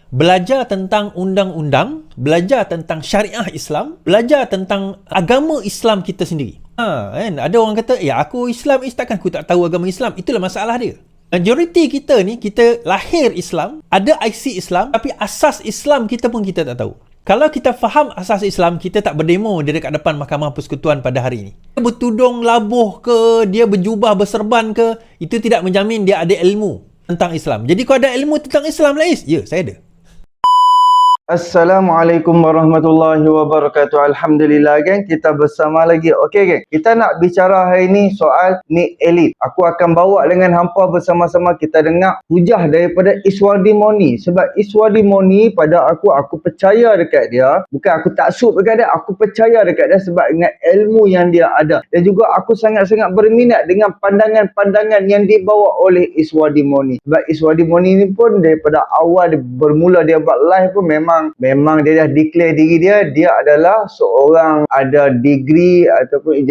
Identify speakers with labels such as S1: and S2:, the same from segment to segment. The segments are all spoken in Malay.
S1: belajar tentang undang-undang, belajar tentang syariah Islam, belajar tentang agama Islam kita sendiri. Kan? Ada orang kata, ya aku Islam, takkan aku tak tahu agama Islam. Itulah masalah dia. Majoriti kita ni, kita lahir Islam, ada IC Islam, tapi asas Islam kita pun kita tak tahu. Kalau kita faham asas Islam, kita tak berdemo di dekat depan Mahkamah Persekutuan pada hari ini. Dia bertudung labuh ke, dia berjubah berserban ke, itu tidak menjamin dia ada ilmu tentang Islam. Jadi kalau ada ilmu tentang Islam, Lais, ya, saya ada.
S2: Assalamualaikum warahmatullahi wabarakatuh. Alhamdulillah, geng, kita bersama lagi. Okey, geng, kita nak bicara hari ni soal Nick Elite. Aku akan bawa dengan hampa bersama-sama kita dengar hujah daripada Iswardi Moni. Sebab Iswardi Moni, pada aku percaya dekat dia. Bukan aku taksub dekat dia, aku percaya dekat dia sebab dengan ilmu yang dia ada. Dan juga aku sangat-sangat berminat dengan pandangan-pandangan yang dibawa oleh Iswardi Moni. Sebab Iswardi Moni ni pun daripada awal bermula dia buat live pun memang dia dah declare diri dia adalah seorang ada degree ataupun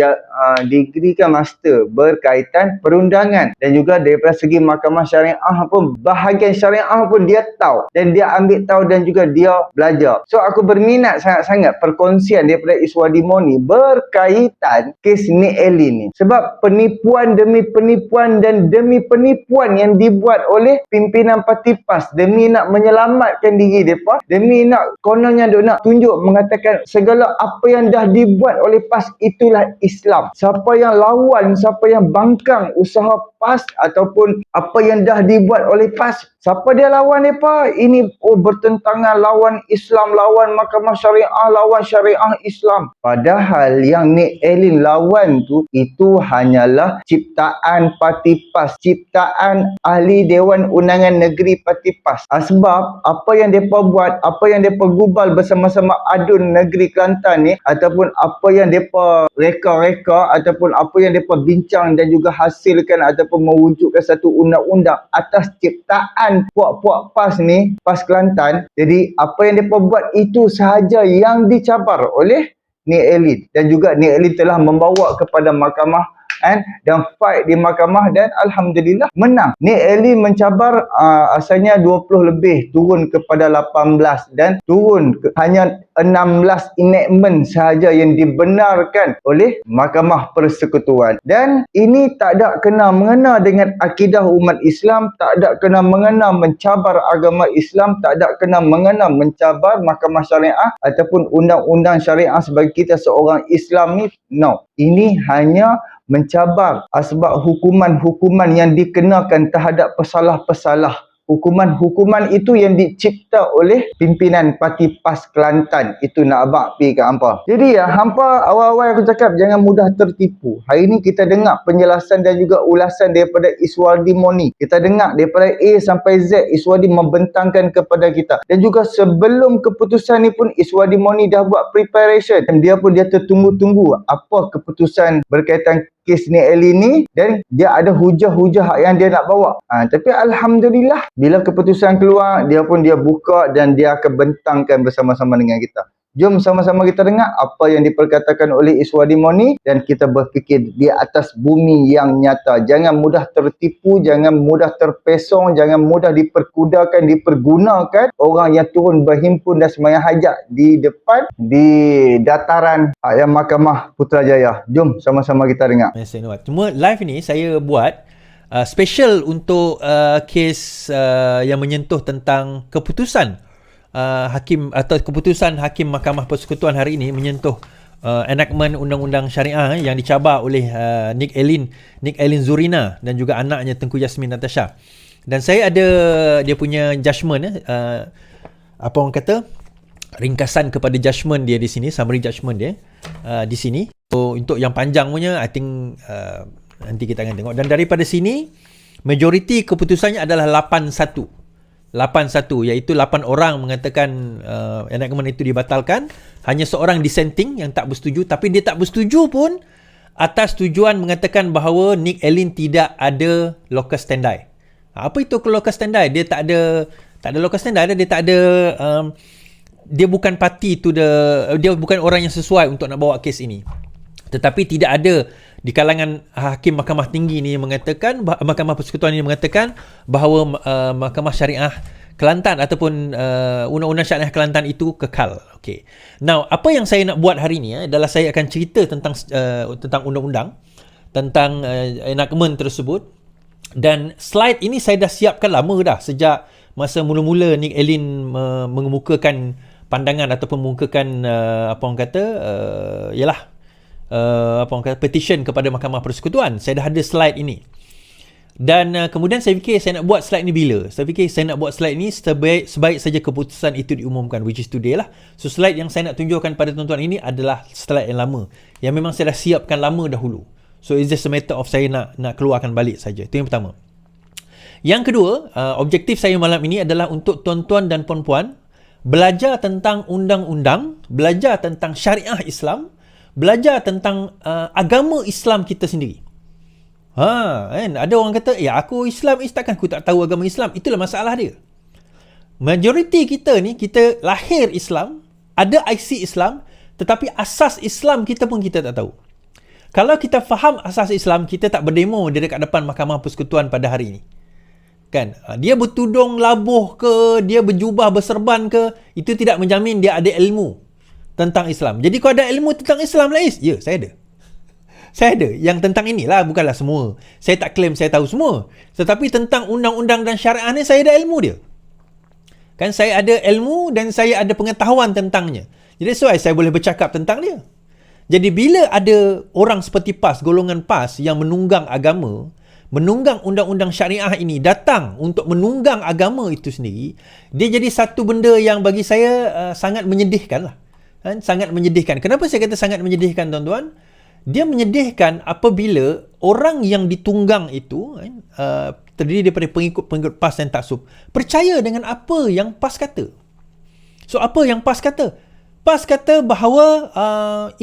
S2: degree kan master berkaitan perundangan, dan juga daripada segi mahkamah syariah pun bahagian syariah pun dia tahu dan dia ambil tahu dan juga dia belajar. So aku berminat sangat-sangat perkongsian daripada Iswardi Moni berkaitan kes Nick Elite ni, sebab penipuan demi penipuan dan demi penipuan yang dibuat oleh pimpinan parti PAS demi nak menyelamatkan diri mereka, demi nak kononnya duk nak tunjuk mengatakan segala apa yang dah dibuat oleh PAS itulah Islam. Siapa yang lawan, siapa yang bangkang usaha PAS ataupun apa yang dah dibuat oleh PAS, siapa dia lawan mereka? Ini bertentangan, lawan Islam, lawan mahkamah syariah, lawan syariah Islam. Padahal yang Nick Elite lawan tu itu hanyalah ciptaan parti PAS, ciptaan ahli Dewan Undangan Negeri parti PAS. Sebab apa yang mereka buat, apa yang mereka gubal bersama-sama adun negeri Kelantan ni, ataupun apa yang mereka reka-reka ataupun apa yang mereka bincang dan juga hasilkan ataupun mewujudkan satu undang-undang atas ciptaan puak-puak PAS ni, PAS Kelantan. Jadi apa yang mereka buat itu sahaja yang dicabar oleh Nick Elite, dan juga Nick Elite telah membawa kepada mahkamah dan fight di mahkamah dan alhamdulillah menang. Nick Elite mencabar asalnya 20 lebih, turun kepada 18 dan turun hanya 16 enactment sahaja yang dibenarkan oleh Mahkamah Persekutuan. Dan ini tak ada kena mengena dengan akidah umat Islam, tak ada kena mengena mencabar agama Islam, tak ada kena mengena mencabar mahkamah syariah ataupun undang-undang syariah sebagai kita seorang Islam ni. No, ini hanya mencabar sebab hukuman-hukuman yang dikenakan terhadap pesalah-pesalah. Hukuman-hukuman itu yang dicipta oleh pimpinan parti PAS Kelantan. Itu nak abang pergi ke hampa. Jadi ya, hampa awal-awal aku cakap jangan mudah tertipu. Hari ini kita dengar penjelasan dan juga ulasan daripada Iswardi Moni. Kita dengar daripada A sampai Z, Iswardi membentangkan kepada kita. Dan juga sebelum keputusan ni pun Iswardi Moni dah buat preparation. Dan dia tertunggu-tunggu apa keputusan berkaitan kes Nick Elite ni, dan dia ada hujah-hujah yang dia nak bawa. Tapi alhamdulillah bila keputusan keluar, dia buka dan dia akan bentangkan bersama-sama dengan kita. Jom sama-sama kita dengar apa yang diperkatakan oleh Iswardi Moni dan kita berfikir di atas bumi yang nyata. Jangan mudah tertipu, jangan mudah terpesong, jangan mudah diperkudakan, dipergunakan orang yang turun berhimpun dan sembahyang hajat di depan di dataran yang Mahkamah Putrajaya. Jom sama-sama kita dengar.
S1: Cuma live ni saya buat special untuk kes yang menyentuh tentang keputusan hakim atau keputusan hakim Mahkamah Persekutuan hari ini menyentuh enactment undang-undang syariah yang dicabar oleh Nick Elite Zurina dan juga anaknya Tengku Yasmin Natasha. Dan saya ada dia punya judgement apa orang kata, ringkasan kepada judgement dia di sini, summary judgement dia di sini. So untuk yang panjang punya I think nanti kita akan tengok. Dan daripada sini majoriti keputusannya adalah 8-1, iaitu 8 orang mengatakan enactment itu dibatalkan, hanya seorang dissenting yang tak bersetuju, tapi dia tak bersetuju pun atas tujuan mengatakan bahawa Nick Elite tidak ada locus standi. Apa itu locus standi? Dia tak ada locus standi, dia tak ada dia bukan party to dia bukan orang yang sesuai untuk nak bawa kes ini. Tetapi tidak ada di kalangan hakim Mahkamah Tinggi ni mengatakan, Mahkamah Persekutuan ini mengatakan bahawa Mahkamah Syariah Kelantan ataupun undang-undang syariah Kelantan itu kekal. Okay. Now, apa yang saya nak buat hari ni adalah saya akan cerita tentang undang-undang, tentang enactment tersebut. Dan slide ini saya dah siapkan lama dah, sejak masa mula-mula Nick Allen mengemukakan pandangan ataupun mengemukakan petition kepada Mahkamah Persekutuan. Saya dah ada slide ini. Dan kemudian saya fikir saya nak buat slide ni bila? Saya fikir saya nak buat slide ni sebaik saja keputusan itu diumumkan, which is today lah. So slide yang saya nak tunjukkan pada tuan-tuan ini adalah slide yang lama, yang memang saya dah siapkan lama dahulu. So it's just a matter of saya nak keluarkan balik saja. Itu yang pertama. Yang kedua, objektif saya malam ini adalah untuk tuan-tuan dan puan-puan belajar tentang undang-undang, belajar tentang syariah Islam, belajar tentang agama Islam kita sendiri. Kan? Ada orang kata, aku Islam, takkan aku tak tahu agama Islam. Itulah masalah dia. Majoriti kita ni, kita lahir Islam, ada IC Islam, tetapi asas Islam kita pun kita tak tahu. Kalau kita faham asas Islam, kita tak berdemo di dekat depan Mahkamah Persekutuan pada hari ini. Kan? Dia bertudung labuh ke, dia berjubah berserban ke, itu tidak menjamin dia ada ilmu tentang Islam. Jadi kalau ada ilmu tentang Islam, Lais, ya, saya ada. Saya ada. Yang tentang inilah, bukanlah semua. Saya tak claim saya tahu semua. Tetapi tentang undang-undang dan syariah ni, saya ada ilmu dia. Kan, saya ada ilmu dan saya ada pengetahuan tentangnya. Jadi saya boleh bercakap tentang dia. Jadi bila ada orang seperti PAS, golongan PAS yang menunggang agama, menunggang undang-undang syariah ini, datang untuk menunggang agama itu sendiri, dia jadi satu benda yang bagi saya sangat menyedihkan lah. Kan? Sangat menyedihkan. Kenapa saya kata sangat menyedihkan, tuan-tuan? Dia menyedihkan apabila orang yang ditunggang itu terdiri daripada pengikut PAS dan taksub percaya dengan apa yang PAS kata. So apa yang PAS kata? PAS kata bahawa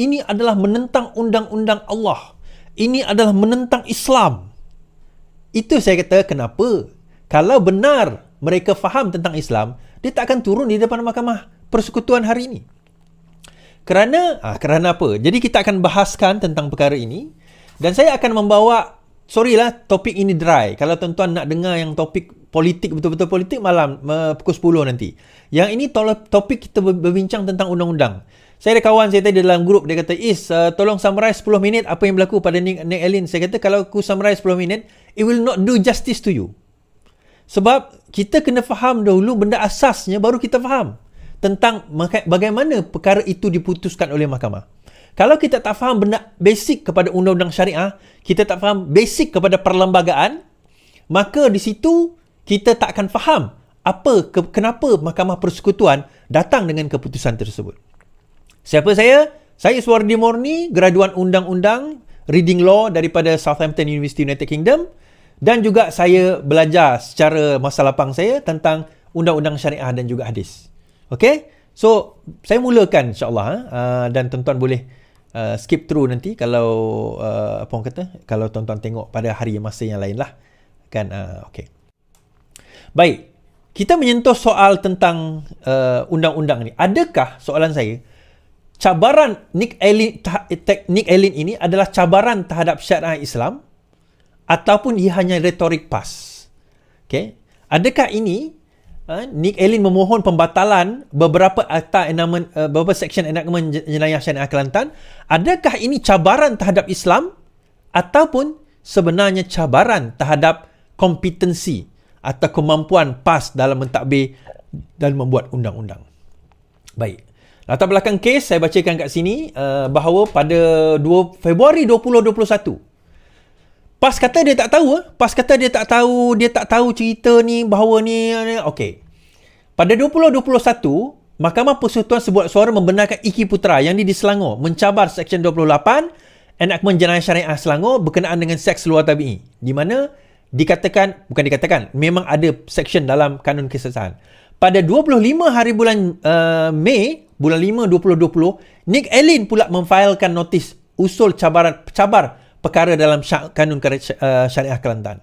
S1: ini adalah menentang undang-undang Allah. Ini adalah menentang Islam. Itu saya kata kenapa? Kalau benar mereka faham tentang Islam, dia tak akan turun di depan Mahkamah Persekutuan hari ini. Kerana apa? Jadi kita akan bahaskan tentang perkara ini dan saya akan membawa, topik ini dry. Kalau tuan-tuan nak dengar yang topik politik, betul-betul politik, malam pukul 10 nanti. Yang ini topik kita berbincang tentang undang-undang. Saya ada kawan saya tadi dalam grup, dia kata, tolong summarize 10 minit apa yang berlaku pada Nick Allen. Saya kata, kalau aku summarize 10 minit, it will not do justice to you. Sebab kita kena faham dahulu benda asasnya, baru kita faham tentang bagaimana perkara itu diputuskan oleh mahkamah. Kalau kita tak faham benda basic kepada undang-undang syariah, kita tak faham basic kepada perlembagaan, maka di situ kita tak akan faham kenapa Mahkamah Persekutuan datang dengan keputusan tersebut. Siapa saya? Saya Suwardi Morni, graduan undang-undang, reading law daripada Southampton University, United Kingdom, dan juga saya belajar secara masa lapang saya tentang undang-undang syariah dan juga hadis. Okay, so saya mulakan insyaAllah dan tuan-tuan boleh skip through nanti kalau kalau tuan-tuan tengok pada hari masa yang lain lah kan. Okay, baik, kita menyentuh soal tentang undang-undang ni. Adakah, soalan saya, cabaran Nick Allen ini adalah cabaran terhadap syariah Islam ataupun ia hanya retorik PAS? Okay, adakah ini Nick Allen memohon pembatalan beberapa beberapa section enactment jenayah syariah Kelantan? Adakah ini cabaran terhadap Islam ataupun sebenarnya cabaran terhadap kompetensi atau kemampuan PAS dalam mentadbir dan membuat undang-undang? Baik, latar belakang kes saya bacakan kat sini, bahawa pada 2 Februari 2021, PAS kata dia tak tahu. PAS kata dia tak tahu cerita ni, bahawa ni. Okey. Pada 2021, Mahkamah Persekutuan Sebuah Suara membenarkan Iki Putra yang di Selangor mencabar Seksyen 28 Enactment Jenayah Syariah Selangor berkenaan dengan seks luar tabi'i, di mana memang ada seksyen dalam kanun kesesahan. Pada 25 hari bulan Mei, bulan 5 2020, Nick Allen pula memfailkan notis usul cabar perkara dalam kanun syariah Kelantan.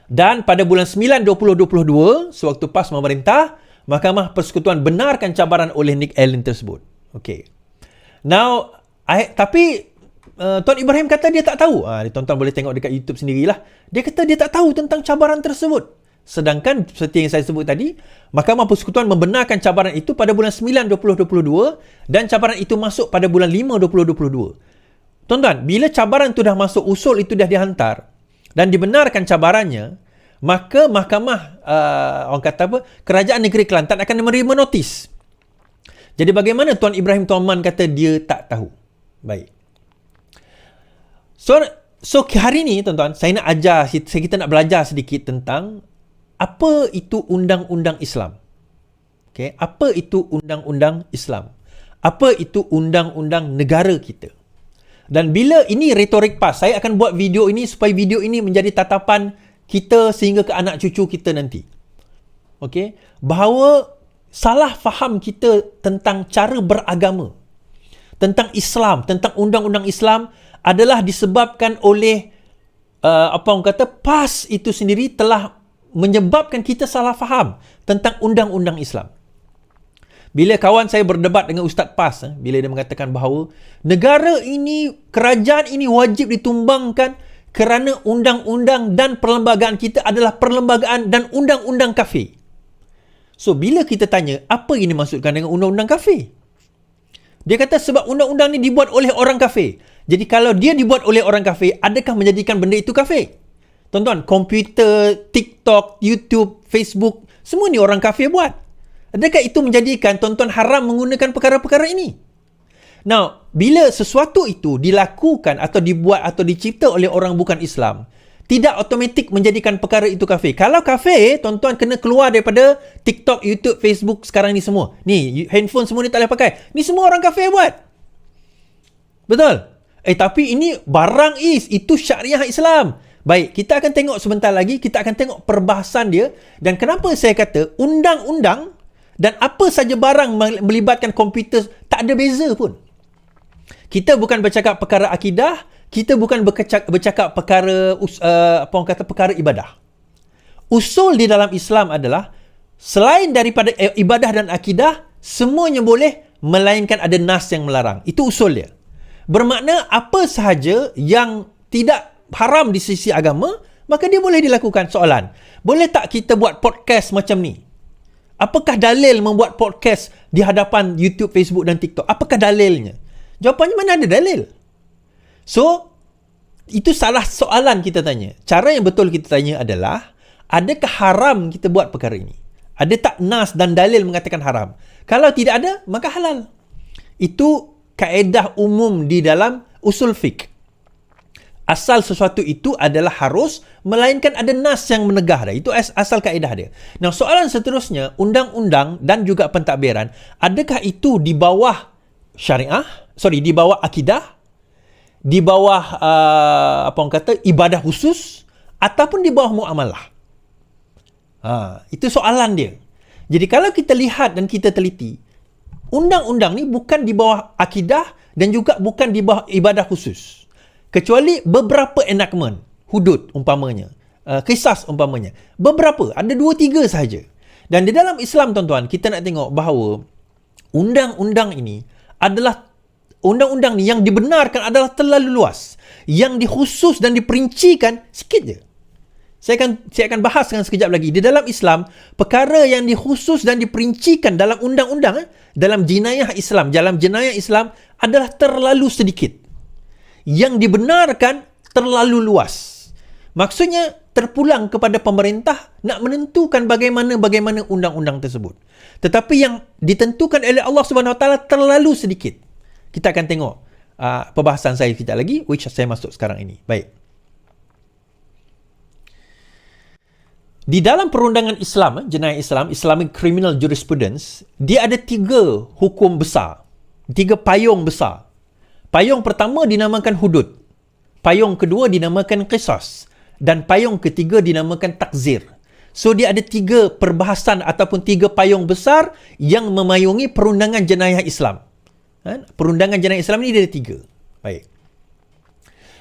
S1: Dan pada bulan 9 2022, sewaktu PAS memerintah, Mahkamah Persekutuan benarkan cabaran oleh Nick Allen tersebut. Okey. Now, tapi Tuan Ibrahim kata dia tak tahu. Tuan-tuan boleh tengok dekat YouTube sendirilah. Dia kata dia tak tahu tentang cabaran tersebut. Sedangkan seperti yang saya sebut tadi, Mahkamah Persekutuan membenarkan cabaran itu pada bulan 9 2022 dan cabaran itu masuk pada bulan 5 2022. Tuan-tuan, bila cabaran itu dah masuk, usul itu dah dihantar dan dibenarkan cabarannya, maka mahkamah orang kata apa, Kerajaan Negeri Kelantan akan menerima notis. Jadi bagaimana Tuan Ibrahim Tuan kata dia tak tahu? Baik. So hari ni tuan-tuan, kita nak belajar sedikit tentang apa itu undang-undang Islam. Okay, apa itu undang-undang Islam? Apa itu undang-undang negara kita? Dan bila ini retorik PAS, saya akan buat video ini supaya video ini menjadi tatapan kita sehingga ke anak cucu kita nanti. Okay, bahawa salah faham kita tentang cara beragama, tentang Islam, tentang undang-undang Islam adalah disebabkan oleh PAS itu sendiri telah menyebabkan kita salah faham tentang undang-undang Islam. Bila kawan saya berdebat dengan Ustaz PAS, bila dia mengatakan bahawa negara ini, kerajaan ini wajib ditumbangkan kerana undang-undang dan perlembagaan kita adalah perlembagaan dan undang-undang kafir. So, bila kita tanya, apa ini maksudkan dengan undang-undang kafir? Dia kata sebab undang-undang ni dibuat oleh orang kafir. Jadi kalau dia dibuat oleh orang kafir, adakah menjadikan benda itu kafir? Tuan-tuan, komputer, TikTok, YouTube, Facebook, semua ni orang kafir buat. Adakah itu menjadikan tuan-tuan haram menggunakan perkara-perkara ini? Now, bila sesuatu itu dilakukan atau dibuat atau dicipta oleh orang bukan Islam, tidak automatik menjadikan perkara itu kafir. Kalau kafir, tuan-tuan kena keluar daripada TikTok, YouTube, Facebook sekarang ni semua. Ni, handphone semua ni tak boleh pakai. Ni semua orang kafir buat. Betul? Tapi ini barang itu syariah Islam. Baik, kita akan tengok sebentar lagi, kita akan tengok perbahasan dia. Dan kenapa saya kata undang-undang dan apa saja barang melibatkan komputer tak ada beza pun. Kita bukan bercakap perkara akidah, kita bukan bercakap perkara perkara ibadah. Usul di dalam Islam adalah selain daripada ibadah dan akidah, semuanya boleh melainkan ada nas yang melarang. Itu usul dia. Bermakna apa sahaja yang tidak haram di sisi agama, maka dia boleh dilakukan. Soalan, boleh tak kita buat podcast macam ni? Apakah dalil membuat podcast di hadapan YouTube, Facebook dan TikTok? Apakah dalilnya? Jawapannya mana ada dalil. So, itu salah soalan kita tanya. Cara yang betul kita tanya adalah, adakah haram kita buat perkara ini? Ada tak nas dan dalil mengatakan haram? Kalau tidak ada, maka halal. Itu kaedah umum di dalam usul fiqh. Asal sesuatu itu adalah harus, melainkan ada nas yang menegah dia. Itu asal kaedah dia. Nah, soalan seterusnya, undang-undang dan juga pentadbiran, adakah itu di bawah syariah? Di bawah akidah? Di bawah ibadah khusus? Ataupun di bawah muamalah? Itu soalan dia. Jadi kalau kita lihat dan kita teliti, undang-undang ni bukan di bawah akidah dan juga bukan di bawah ibadah khusus. Kecuali beberapa enactment, hudud umpamanya, qisas umpamanya. Beberapa, ada 2-3 sahaja. Dan di dalam Islam tuan-tuan, kita nak tengok bahawa undang-undang ini adalah, undang-undang ni yang dibenarkan adalah terlalu luas. Yang dikhusus dan diperincikan sikit je. Saya akan bahaskan sekejap lagi. Di dalam Islam, perkara yang dikhusus dan diperincikan dalam undang-undang, dalam jenayah Islam, dalam jenayah Islam adalah terlalu sedikit. Yang dibenarkan terlalu luas. Maksudnya terpulang kepada pemerintah nak menentukan bagaimana undang-undang tersebut. Tetapi yang ditentukan oleh Allah Subhanahu Wa Taala terlalu sedikit. Kita akan tengok perbahasan saya sekejap lagi, which saya masuk sekarang ini. Baik. Di dalam perundangan Islam, jenayah Islam, Islamic Criminal Jurisprudence, dia ada 3 hukum besar. 3 payung besar. Payung pertama dinamakan hudud. Payung kedua dinamakan qisas. Dan payung ketiga dinamakan takzir. So, dia ada 3 perbahasan ataupun 3 payung besar yang memayungi perundangan jenayah Islam. Perundangan jenayah Islam ni dia ada 3. Baik.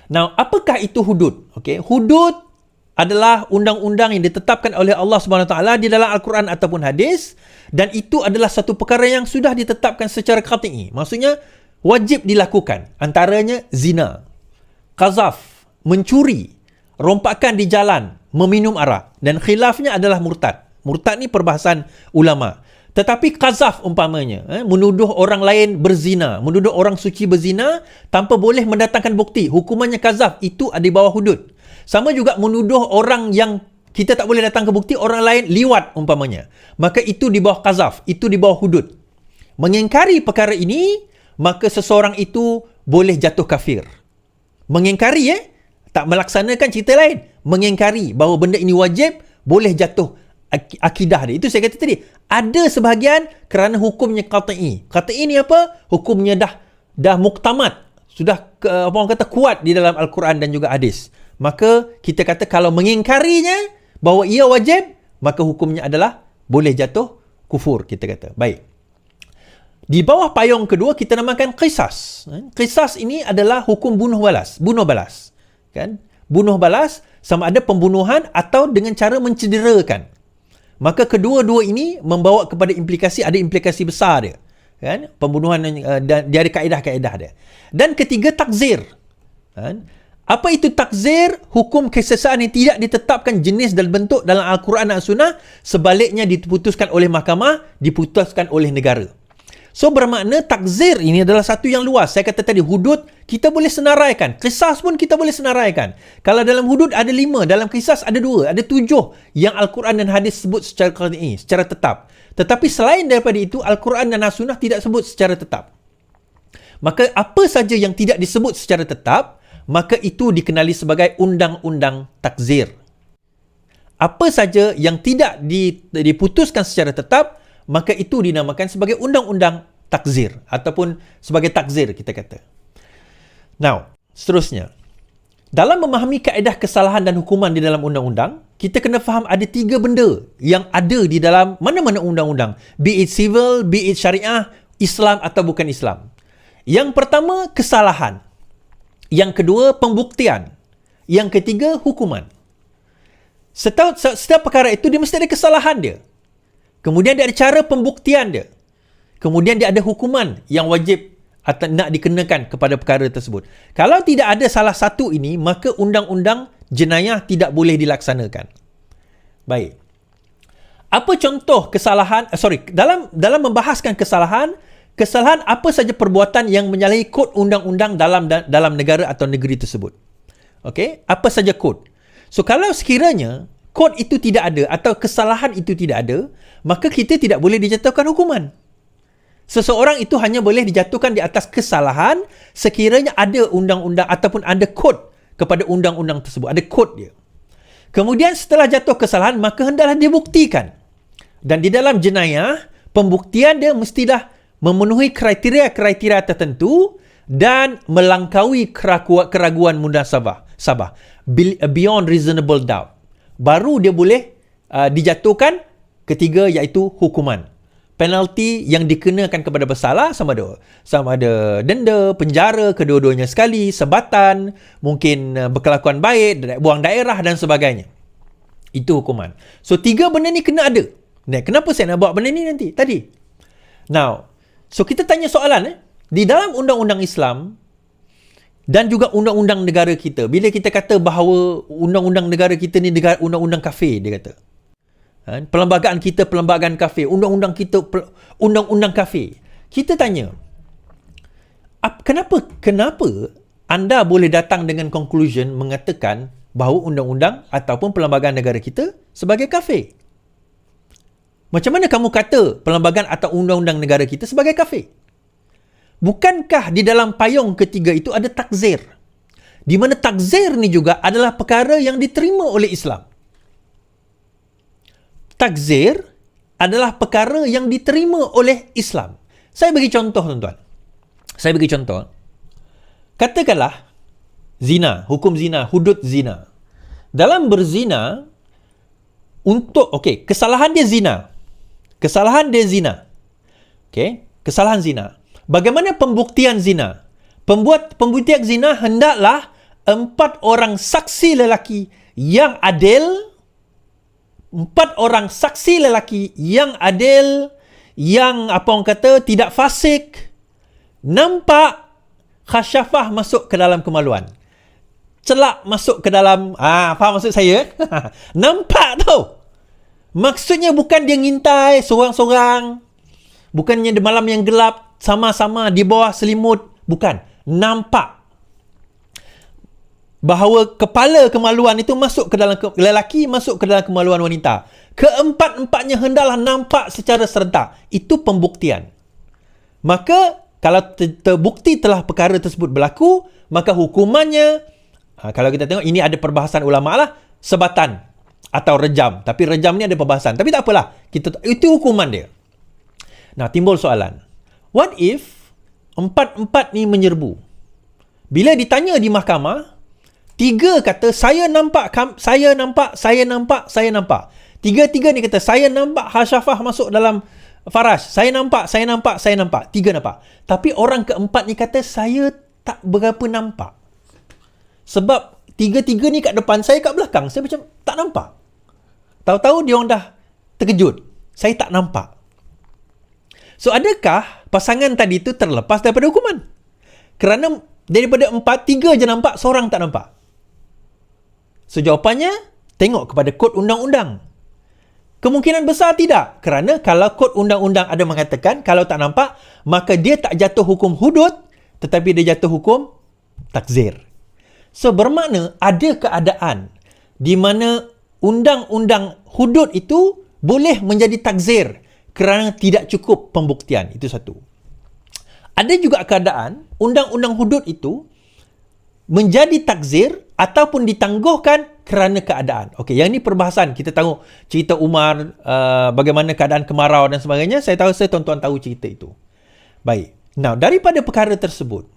S1: Now, apakah itu hudud? Okay. Hudud adalah undang-undang yang ditetapkan oleh Allah SWT di dalam Al-Quran ataupun hadis. Dan itu adalah satu perkara yang sudah ditetapkan secara qat'i. Maksudnya, wajib dilakukan. Antaranya zina, qazaf, mencuri, rompakan di jalan, meminum arak. Dan khilafnya adalah murtad. Murtad ni perbahasan ulama. Tetapi qazaf umpamanya, menuduh orang lain berzina, menuduh orang suci berzina tanpa boleh mendatangkan bukti, hukumannya qazaf, itu ada di bawah hudud. Sama juga menuduh orang yang kita tak boleh datang ke bukti, orang lain liwat umpamanya, maka itu di bawah qazaf, itu di bawah hudud. Mengingkari perkara ini, maka seseorang itu boleh jatuh kafir. Mengingkari tak melaksanakan cerita lain. Mengingkari bahawa benda ini wajib, boleh jatuh akidah dia. Itu saya kata tadi. Ada sebahagian kerana hukumnya qat'i. Qat'i ni apa? Hukumnya dah muktamad. Sudah apa orang kata kuat di dalam Al-Quran dan juga hadis. Maka kita kata kalau mengingkarinya bahawa ia wajib, maka hukumnya adalah boleh jatuh kufur, kita kata. Baik. Di bawah payung kedua kita namakan qisas. Qisas ini adalah hukum bunuh balas. Bunuh balas. Kan? Bunuh balas sama ada pembunuhan atau dengan cara mencederakan. Maka kedua-dua ini membawa kepada ada implikasi besar dia. Kan? Pembunuhan dia ada kaedah-kaedah dia. Dan ketiga, takzir. Kan? Apa itu takzir? Hukum kesesaan yang tidak ditetapkan jenis dan bentuk dalam Al-Quran dan Sunnah, sebaliknya diputuskan oleh mahkamah, diputuskan oleh negara. So bermakna takzir ini adalah satu yang luas. Saya kata tadi hudud kita boleh senaraikan. Qisas pun kita boleh senaraikan. Kalau dalam hudud ada 5, dalam qisas ada 2, ada 7 yang Al-Quran dan hadis sebut secara qat'i, secara tetap. Tetapi selain daripada itu, Al-Quran dan As-Sunnah tidak sebut secara tetap. Maka apa saja yang tidak disebut secara tetap, maka itu dikenali sebagai undang-undang takzir. Apa saja yang tidak diputuskan secara tetap, maka itu dinamakan sebagai undang-undang takzir ataupun sebagai takzir, kita kata. Now, seterusnya. Dalam memahami kaedah kesalahan dan hukuman di dalam undang-undang, kita kena faham ada 3 benda yang ada di dalam mana-mana undang-undang. Be it civil, be it syariah, Islam atau bukan Islam. Yang pertama, kesalahan. Yang kedua, pembuktian. Yang ketiga, hukuman. Setiap perkara itu dia mesti ada kesalahan dia. Kemudian dia ada cara pembuktian dia. Kemudian dia ada hukuman yang wajib atau nak dikenakan kepada perkara tersebut. Kalau tidak ada salah satu ini, maka undang-undang jenayah tidak boleh dilaksanakan. Baik. Apa contoh kesalahan? Dalam membahaskan kesalahan apa saja perbuatan yang menyalahi kod undang-undang dalam negara atau negeri tersebut. Okey, apa saja kod. So kalau sekiranya kod itu tidak ada atau kesalahan itu tidak ada, maka kita tidak boleh dijatuhkan hukuman. Seseorang itu hanya boleh dijatuhkan di atas kesalahan sekiranya ada undang-undang ataupun ada kod kepada undang-undang tersebut. Ada kod dia. Kemudian setelah jatuh kesalahan, maka hendaklah dibuktikan. Dan di dalam jenayah, pembuktian dia mestilah memenuhi kriteria-kriteria tertentu dan melangkaui keraguan munasabah. Beyond reasonable doubt. Baru dia boleh dijatuhkan. Ketiga, iaitu hukuman. Penalti yang dikenakan kepada bersalah sama ada denda, penjara, kedua-duanya sekali, sebatan, mungkin berkelakuan baik, buang daerah dan sebagainya. Itu hukuman. So 3 benda ni kena ada. Nah, kenapa saya nak bawa benda ni nanti? Tadi. Now, so kita tanya soalan di dalam undang-undang Islam dan juga undang-undang negara kita, bila kita kata bahawa undang-undang negara kita ni undang-undang kafir, dia kata. Perlembagaan kita perlembagaan kafir, undang-undang kita undang-undang kafir. Kita tanya, kenapa anda boleh datang dengan conclusion mengatakan bahawa undang-undang ataupun perlembagaan negara kita sebagai kafir? Macam mana kamu kata perlembagaan atau undang-undang negara kita sebagai kafir? Bukankah di dalam payung ketiga itu ada takzir? Di mana takzir ni juga adalah perkara yang diterima oleh Islam. Takzir adalah perkara yang diterima oleh Islam. Saya bagi contoh, tuan-tuan. Saya bagi contoh. Katakanlah zina, hukum zina, hudud zina. Dalam berzina, kesalahan dia zina. Kesalahan dia zina. Kesalahan zina. Bagaimana pembuktian zina? Pembuktian zina hendaklah 4 orang saksi lelaki yang adil, 4 orang saksi lelaki yang adil, yang apa orang kata tidak fasik, nampak khasyafah masuk ke dalam kemaluan. celak masuk ke dalam, faham maksud saya? Nampak tau. Maksudnya bukan dia ngintai seorang-seorang, bukannya di malam yang gelap sama-sama di bawah selimut, bukan. Nampak bahawa kepala kemaluan itu masuk ke dalam lelaki, masuk ke dalam kemaluan wanita. Keempat-empatnya hendaklah nampak secara serentak. Itu pembuktian. Maka kalau terbukti telah perkara tersebut berlaku, maka hukumannya, kalau kita tengok ini ada perbahasan ulama lah, sebatan atau rejam. Tapi rejam ni ada perbahasan. Tapi tak apalah, itu hukuman dia. Nah, timbul soalan. What if empat-empat ni menyerbu? Bila ditanya di mahkamah, tiga kata, saya nampak. Tiga-tiga ni kata, saya nampak Hashafah masuk dalam Farash. Saya nampak. Tiga nampak. Tapi orang keempat ni kata, saya tak berapa nampak. Sebab tiga-tiga ni kat depan, saya kat belakang. Saya macam tak nampak. Tahu-tahu dia orang dah terkejut. Saya tak nampak. So, adakah pasangan tadi tu terlepas daripada hukuman? Kerana daripada empat, tiga je nampak, seorang tak nampak. So, jawapannya, tengok kepada kod undang-undang. Kemungkinan besar tidak. Kerana kalau kod undang-undang ada mengatakan, kalau tak nampak, maka dia tak jatuh hukum hudud, tetapi dia jatuh hukum takzir. So, bermakna ada keadaan di mana undang-undang hudud itu boleh menjadi takzir kerana tidak cukup pembuktian. Itu satu. Ada juga keadaan undang-undang hudud itu menjadi takzir ataupun ditangguhkan kerana keadaan. Okey, yang ini perbahasan. Kita tahu cerita Umar, bagaimana keadaan kemarau dan sebagainya. Saya tahu tuan-tuan tahu cerita itu. Baik. Now, daripada perkara tersebut,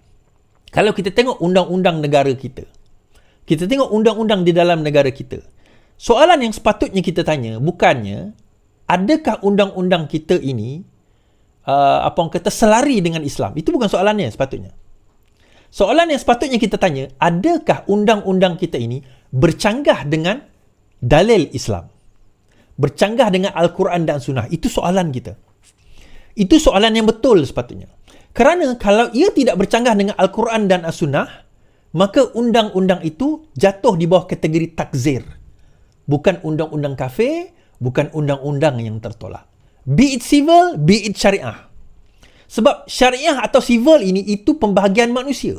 S1: kalau kita tengok undang-undang negara kita, kita tengok undang-undang di dalam negara kita, soalan yang sepatutnya kita tanya bukannya adakah undang-undang kita ini apa orang kata selari dengan Islam. Itu bukan soalannya sepatutnya. Soalan yang sepatutnya kita tanya, adakah undang-undang kita ini bercanggah dengan dalil Islam? Bercanggah dengan Al-Quran dan Sunnah? Itu soalan kita. Itu soalan yang betul sepatutnya. Kerana kalau ia tidak bercanggah dengan Al-Quran dan As-Sunnah, maka undang-undang itu jatuh di bawah kategori takzir. Bukan undang-undang kafir, bukan undang-undang yang tertolak. Be it civil, be it syariah. Sebab syariah atau civil ini itu pembahagian manusia.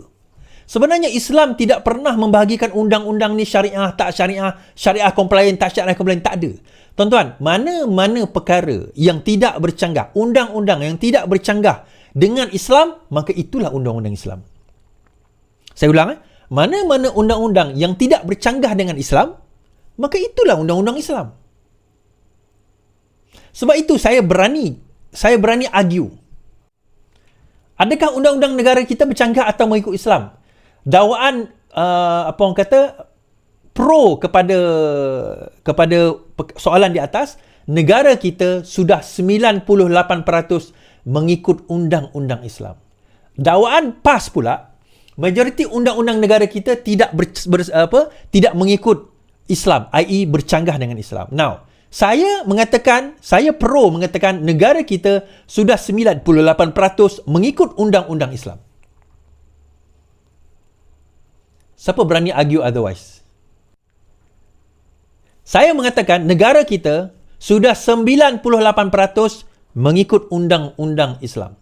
S1: Sebenarnya Islam tidak pernah membahagikan undang-undang ni syariah, tak syariah, syariah compliant, tak syariah compliant, tak ada. Tuan-tuan, mana-mana perkara yang tidak bercanggah, undang-undang yang tidak bercanggah dengan Islam, maka itulah undang-undang Islam. Saya ulang, mana-mana undang-undang yang tidak bercanggah dengan Islam, maka itulah undang-undang Islam. Sebab itu saya berani argue. Adakah undang-undang negara kita bercanggah atau mengikut Islam? Dakwaan apa orang kata pro kepada soalan di atas, negara kita sudah 98% mengikut undang-undang Islam. Dakwaan PAS pula, majoriti undang-undang negara kita tidak mengikut Islam, i.e. bercanggah dengan Islam. Now, saya pro mengatakan negara kita sudah 98% mengikut undang-undang Islam. Siapa berani argue otherwise? Saya mengatakan negara kita sudah 98% mengikut undang-undang Islam.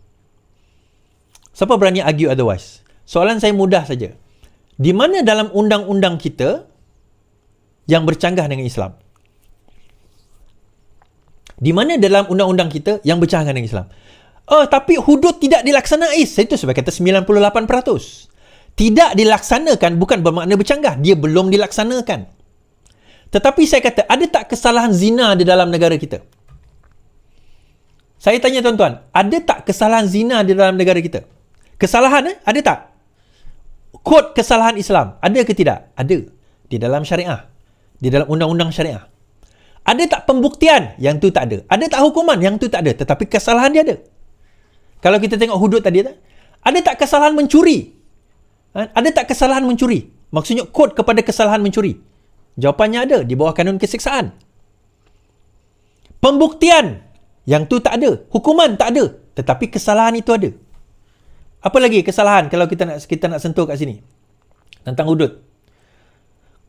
S1: Siapa berani argue otherwise? Soalan saya mudah saja. Di mana dalam undang-undang kita yang bercanggah dengan Islam? Di mana dalam undang-undang kita yang bercanggah dengan Islam? Tapi hudud tidak dilaksanakan. Itu sebab kata 98%. Tidak dilaksanakan bukan bermakna bercanggah. Dia belum dilaksanakan. Tetapi saya kata, ada tak kesalahan zina di dalam negara kita? Saya tanya tuan-tuan, ada tak kesalahan zina di dalam negara kita? Kesalahan, ada tak? Kod kesalahan Islam, ada ke tidak? Ada. Di dalam syariah. Di dalam undang-undang syariah. Ada tak pembuktian? Yang tu tak ada. Ada tak hukuman? Yang tu tak ada. Tetapi kesalahan dia ada. Kalau kita tengok hudud tadi, ada tak kesalahan mencuri? Ada tak kesalahan mencuri? Maksudnya kod kepada kesalahan mencuri. Jawapannya ada. Di bawah kanun keseksaan. Pembuktian? Yang tu tak ada. Hukuman tak ada. Tetapi kesalahan itu ada. Apa lagi kesalahan kalau kita nak sentuh kat sini? Tentang hudud.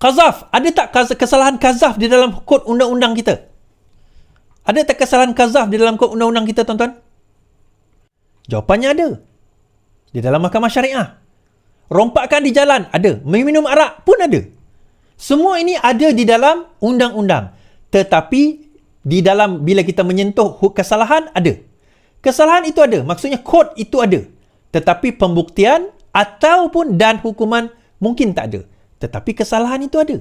S1: Qazaf, ada tak kesalahan qazaf di dalam kod undang-undang kita? Ada tak kesalahan qazaf di dalam kod undang-undang kita, tuan-tuan? Jawapannya ada. Di dalam mahkamah syariah. Rompakan di jalan, ada. Minum arak pun ada. Semua ini ada di dalam undang-undang. Tetapi di dalam bila kita menyentuh kesalahan, ada. Kesalahan itu ada. Maksudnya kod itu ada. Tetapi pembuktian ataupun dan hukuman mungkin tak ada. Tetapi kesalahan itu ada.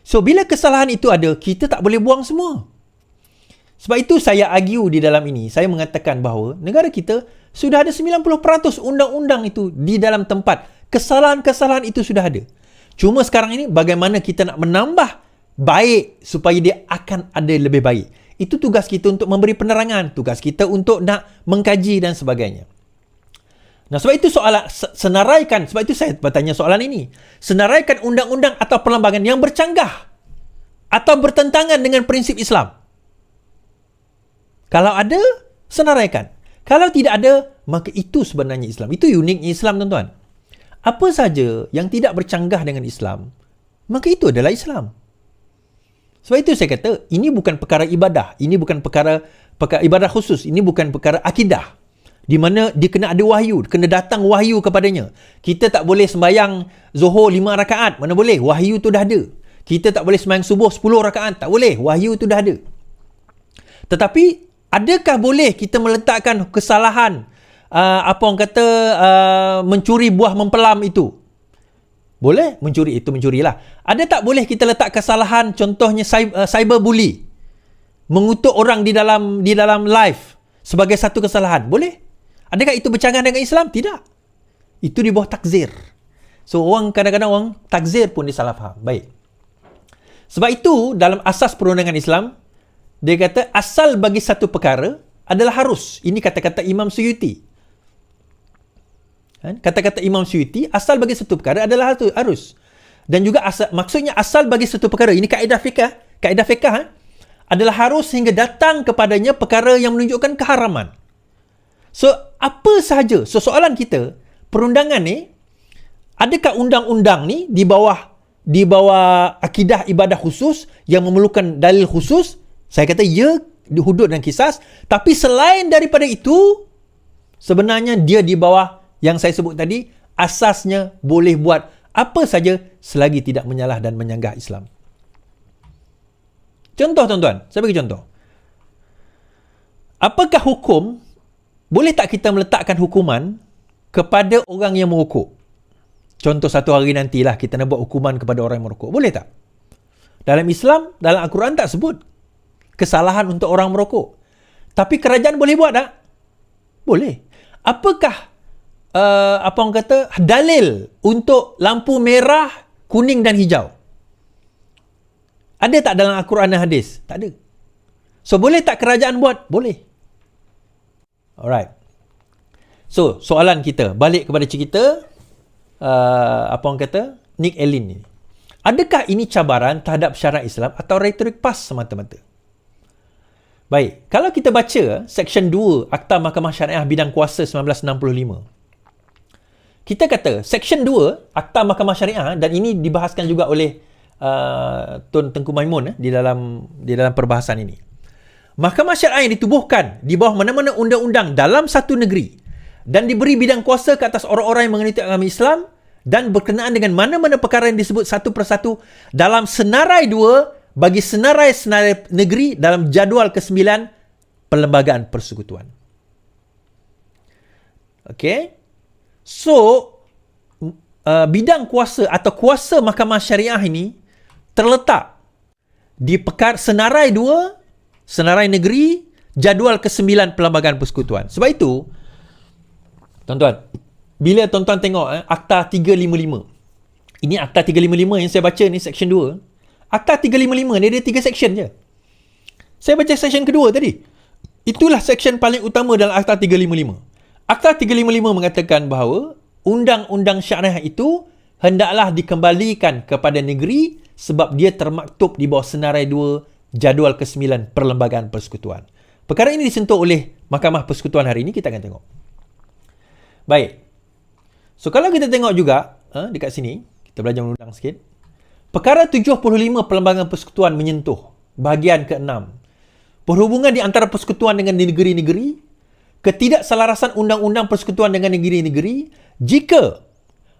S1: So, bila kesalahan itu ada, kita tak boleh buang semua. Sebab itu saya argue di dalam ini. Saya mengatakan bahawa negara kita sudah ada 90% undang-undang itu di dalam tempat. Kesalahan-kesalahan itu sudah ada. Cuma sekarang ini bagaimana kita nak menambah baik supaya dia akan ada lebih baik. Itu tugas kita untuk memberi penerangan. Tugas kita untuk nak mengkaji dan sebagainya. Nah, sebab itu senaraikan, sebab itu saya bertanya soalan ini. Senaraikan undang-undang atau perlembagaan yang bercanggah atau bertentangan dengan prinsip Islam. Kalau ada, senaraikan. Kalau tidak ada, maka itu sebenarnya Islam. Itu uniknya Islam, tuan-tuan. Apa saja yang tidak bercanggah dengan Islam, maka itu adalah Islam. Sebab itu saya kata, ini bukan perkara ibadah. Ini bukan perkara ibadah khusus. Ini bukan perkara akidah. Di mana dia kena ada wahyu, kena datang wahyu kepadanya. Kita tak boleh sembahyang Zuhur 5 rakaat, mana boleh? Wahyu tu dah ada. Kita tak boleh sembahyang subuh 10 rakaat, tak boleh. Wahyu tu dah ada. Tetapi adakah boleh kita meletakkan kesalahan mencuri buah mempelam itu? Boleh, mencurilah. Ada tak boleh kita letak kesalahan, contohnya cyberbully, mengutuk orang di dalam live sebagai satu kesalahan? Boleh. Adakah itu bercanggah dengan Islam? Tidak. Itu di bawah takzir. So, kadang-kadang orang takzir pun disalah faham. Baik. Sebab itu, dalam asas perundangan Islam, dia kata asal bagi satu perkara adalah harus. Ini kata-kata Imam Suyuti. Kata-kata Imam Suyuti, asal bagi satu perkara adalah harus. Dan juga maksudnya asal bagi satu perkara. Ini kaedah fiqh adalah harus sehingga datang kepadanya perkara yang menunjukkan keharaman. So, apa sahaja? So, soalan kita, perundangan ni, adakah undang-undang ni di bawah akidah ibadah khusus yang memerlukan dalil khusus? Saya kata ya, di hudud dan kisas. Tapi selain daripada itu, sebenarnya dia di bawah yang saya sebut tadi, asasnya boleh buat apa saja selagi tidak menyalah dan menyanggah Islam. Contoh, tuan-tuan. Saya bagi contoh. Apakah hukum, boleh tak kita meletakkan hukuman kepada orang yang merokok? Contoh satu hari nantilah kita nak buat hukuman kepada orang yang merokok. Boleh tak? Dalam Islam, dalam Al-Quran tak sebut kesalahan untuk orang merokok. Tapi kerajaan boleh buat tak? Boleh. Apakah dalil untuk lampu merah, kuning dan hijau? Ada tak dalam Al-Quran dan hadis? Tak ada. So, boleh tak kerajaan buat? Boleh. Alright. So, soalan kita, balik kepada cerita Nick Allen ni. Adakah ini cabaran terhadap syarak Islam atau retorik PAS semata-mata? Baik, kalau kita baca Seksyen 2 Akta Mahkamah Syariah Bidang Kuasa 1965. Kita kata, Seksyen 2 Akta Mahkamah Syariah, dan ini dibahaskan juga oleh Tun Tengku Maimun di dalam perbahasan ini. Mahkamah Syariah yang ditubuhkan di bawah mana-mana undang-undang dalam satu negeri dan diberi bidang kuasa ke atas orang-orang yang mengerti agama Islam dan berkenaan dengan mana-mana perkara yang disebut satu persatu dalam senarai 2 bagi senarai-senarai negeri dalam jadual ke-9 Perlembagaan Persekutuan. Okey. So, bidang kuasa atau kuasa Mahkamah Syariah ini terletak di senarai 2 Senarai Negeri, jadual ke-9 Perlembagaan Persekutuan. Sebab itu, tuan-tuan, bila tuan-tuan tengok Akta 355. Ini Akta 355 yang saya baca ni, Seksyen 2. Akta 355 ni ada 3 seksyen je. Saya baca seksyen kedua tadi. Itulah seksyen paling utama dalam Akta 355. Akta 355 mengatakan bahawa undang-undang syariah itu hendaklah dikembalikan kepada negeri sebab dia termaktub di bawah senarai 2 jadual ke-9 Perlembagaan Persekutuan. Perkara ini disentuh oleh Mahkamah Persekutuan hari ini, kita akan tengok. Baik. So, kalau kita tengok juga, dekat sini, kita belajar undang-undang sikit. Perkara 75 Perlembagaan Persekutuan menyentuh bahagian ke-6. Perhubungan di antara persekutuan dengan negeri-negeri, ketidakselarasan undang-undang persekutuan dengan negeri-negeri, jika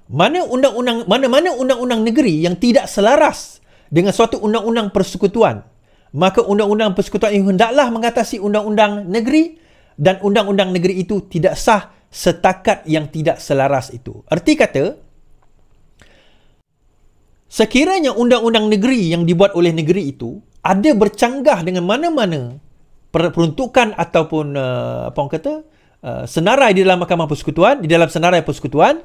S1: mana undang-undang negeri yang tidak selaras dengan suatu undang-undang persekutuan, maka undang-undang persekutuan itu hendaklah mengatasi undang-undang negeri dan undang-undang negeri itu tidak sah setakat yang tidak selaras itu. Erti kata, sekiranya undang-undang negeri yang dibuat oleh negeri itu ada bercanggah dengan mana-mana peruntukan ataupun senarai di dalam Mahkamah Persekutuan, di dalam senarai persekutuan,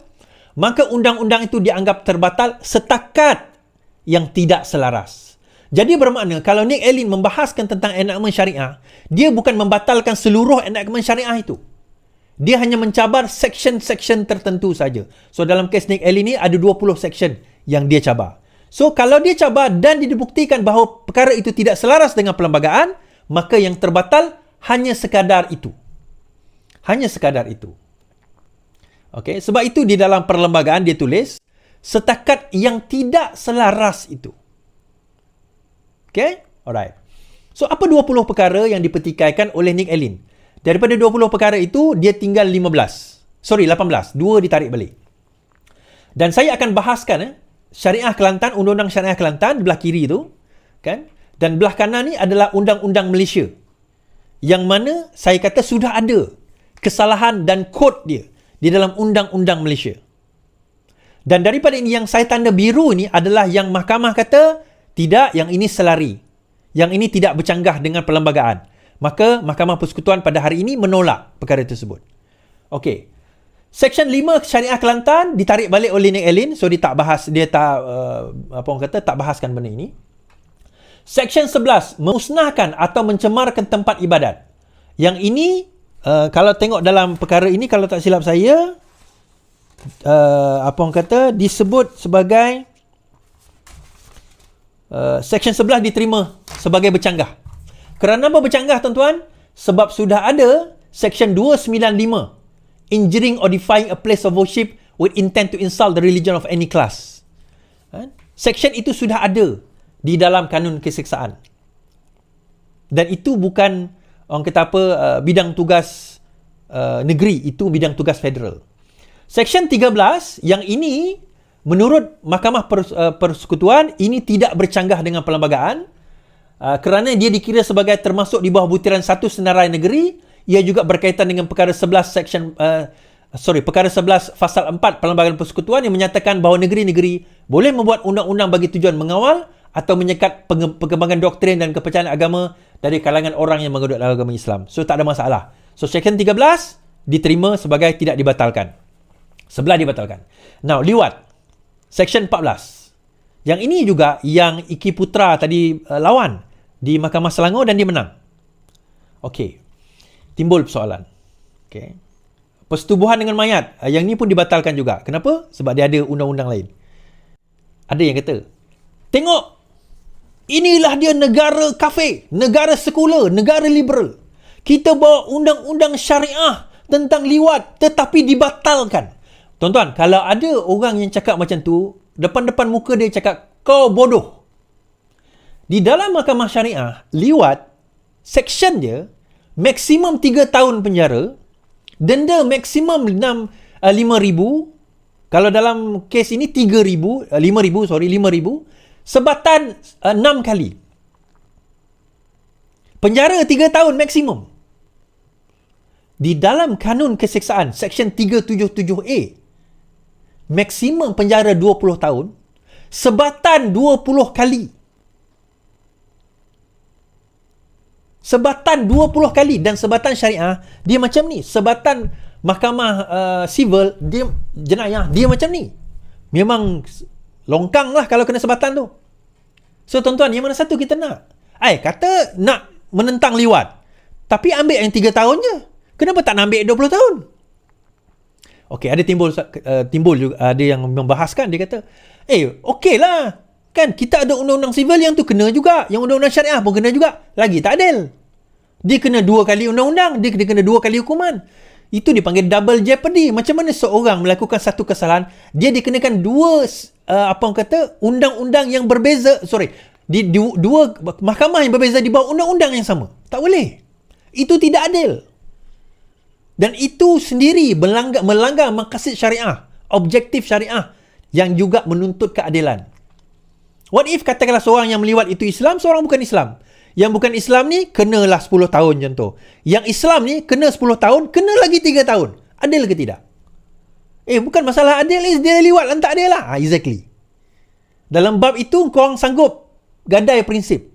S1: maka undang-undang itu dianggap terbatal setakat yang tidak selaras. Jadi bermakna kalau Nick Allen membahaskan tentang enakmen syariah, dia bukan membatalkan seluruh enakmen syariah itu. Dia hanya mencabar section-section tertentu saja. So dalam kes Nick Allen ni ada 20 section yang dia cabar. So kalau dia cabar dan dibuktikan bahawa perkara itu tidak selaras dengan perlembagaan, maka yang terbatal hanya sekadar itu. Hanya sekadar itu. Okey, sebab itu di dalam perlembagaan dia tulis setakat yang tidak selaras itu. Okey? Alright. So apa 20 perkara yang dipertikaikan oleh Nick Allen? Daripada 20 perkara itu dia tinggal 18. Dua ditarik balik. Dan saya akan bahaskan Syariah Kelantan, Undang-Undang Syariah Kelantan belah kiri tu, kan? Dan belah kanan ni adalah Undang-Undang Malaysia. Yang mana saya kata sudah ada kesalahan dan kod dia di dalam Undang-Undang Malaysia. Dan daripada ini yang saya tanda biru ni adalah yang mahkamah kata tidak, yang ini selari. Yang ini tidak bercanggah dengan perlembagaan. Maka Mahkamah Persekutuan pada hari ini menolak perkara tersebut. Okey. Section 5 Syariah Kelantan ditarik balik oleh Nick Allen, so dia tak bahas, dia tak tak bahaskan benda ini. Section 11 memusnahkan atau mencemarkan tempat ibadat. Yang ini kalau tengok dalam perkara ini, kalau tak silap saya, disebut sebagai Section 11 diterima sebagai bercanggah. Kerana apa bercanggah, tuan-tuan? Sebab sudah ada Section 295, injuring or defying a place of worship with intent to insult the religion of any class. Section itu sudah ada di dalam kanun keseksaan. Dan itu bukan orang kata bidang tugas negeri, itu bidang tugas federal. Section 13 yang ini menurut Mahkamah Persekutuan ini tidak bercanggah dengan perlembagaan kerana dia dikira sebagai termasuk di bawah butiran 1 senarai negeri. Ia juga berkaitan dengan perkara 11 perkara 11 fasal 4 Perlembagaan Persekutuan yang menyatakan bahawa negeri-negeri boleh membuat undang-undang bagi tujuan mengawal atau menyekat perkembangan doktrin dan kepercayaan agama dari kalangan orang yang mengadut agama Islam. So tak ada masalah. So Section 13 diterima sebagai tidak dibatalkan. 11 dibatalkan. Now liwat. Section 14. Yang ini juga yang Iki Putra tadi lawan di Mahkamah Selangor dan dia menang. Okey. Timbul persoalan. Okey. Persetubuhan dengan mayat, yang ni pun dibatalkan juga. Kenapa? Sebab dia ada undang-undang lain. Ada yang kata, tengok, inilah dia negara kafir, negara sekular, negara liberal. Kita bawa undang-undang syariah tentang liwat tetapi dibatalkan. Tuan-tuan, kalau ada orang yang cakap macam tu, depan-depan muka dia cakap, kau bodoh. Di dalam Mahkamah Syariah, liwat, section dia, maksimum 3 tahun penjara, denda maksimum 5,000. Kalau dalam kes ini 5,000, sebatan 6 kali. Penjara 3 tahun maksimum. Di dalam kanun keseksaan, section 377A, maksimum penjara 20 tahun, sebatan 20 kali. Sebatan 20 kali. Dan sebatan syariah dia macam ni. Sebatan mahkamah civil dia jenayah dia macam ni. Memang longkang lah kalau kena sebatan tu. So tuan-tuan, yang mana satu kita nak? Kata nak menentang liwat, tapi ambil yang 3 tahun je. Kenapa tak nak ambil 20 tahun? Okey, ada timbul juga ada yang membahaskan, dia kata, okey lah. Kan kita ada undang-undang sivil yang tu kena juga. Yang undang-undang syariah pun kena juga. Lagi tak adil. Dia kena 2 kali undang-undang. Dia kena 2 kali hukuman. Itu dipanggil double jeopardy. Macam mana seorang melakukan satu kesalahan, dia dikenakan dua undang-undang yang berbeza, dua mahkamah yang berbeza di bawah undang-undang yang sama. Tak boleh. Itu tidak adil. Dan itu sendiri melanggar maqasid syariah, objektif syariah yang juga menuntut keadilan. What if katakanlah seorang yang meliwat itu Islam, seorang bukan Islam. Yang bukan Islam ni kenalah 10 tahun contoh. Yang Islam ni kena 10 tahun, kena lagi 3 tahun. Adil ke tidak? Bukan masalah adil, dia liwat lah, tak adil lah. Exactly. Dalam bab itu korang sanggup gadai prinsip.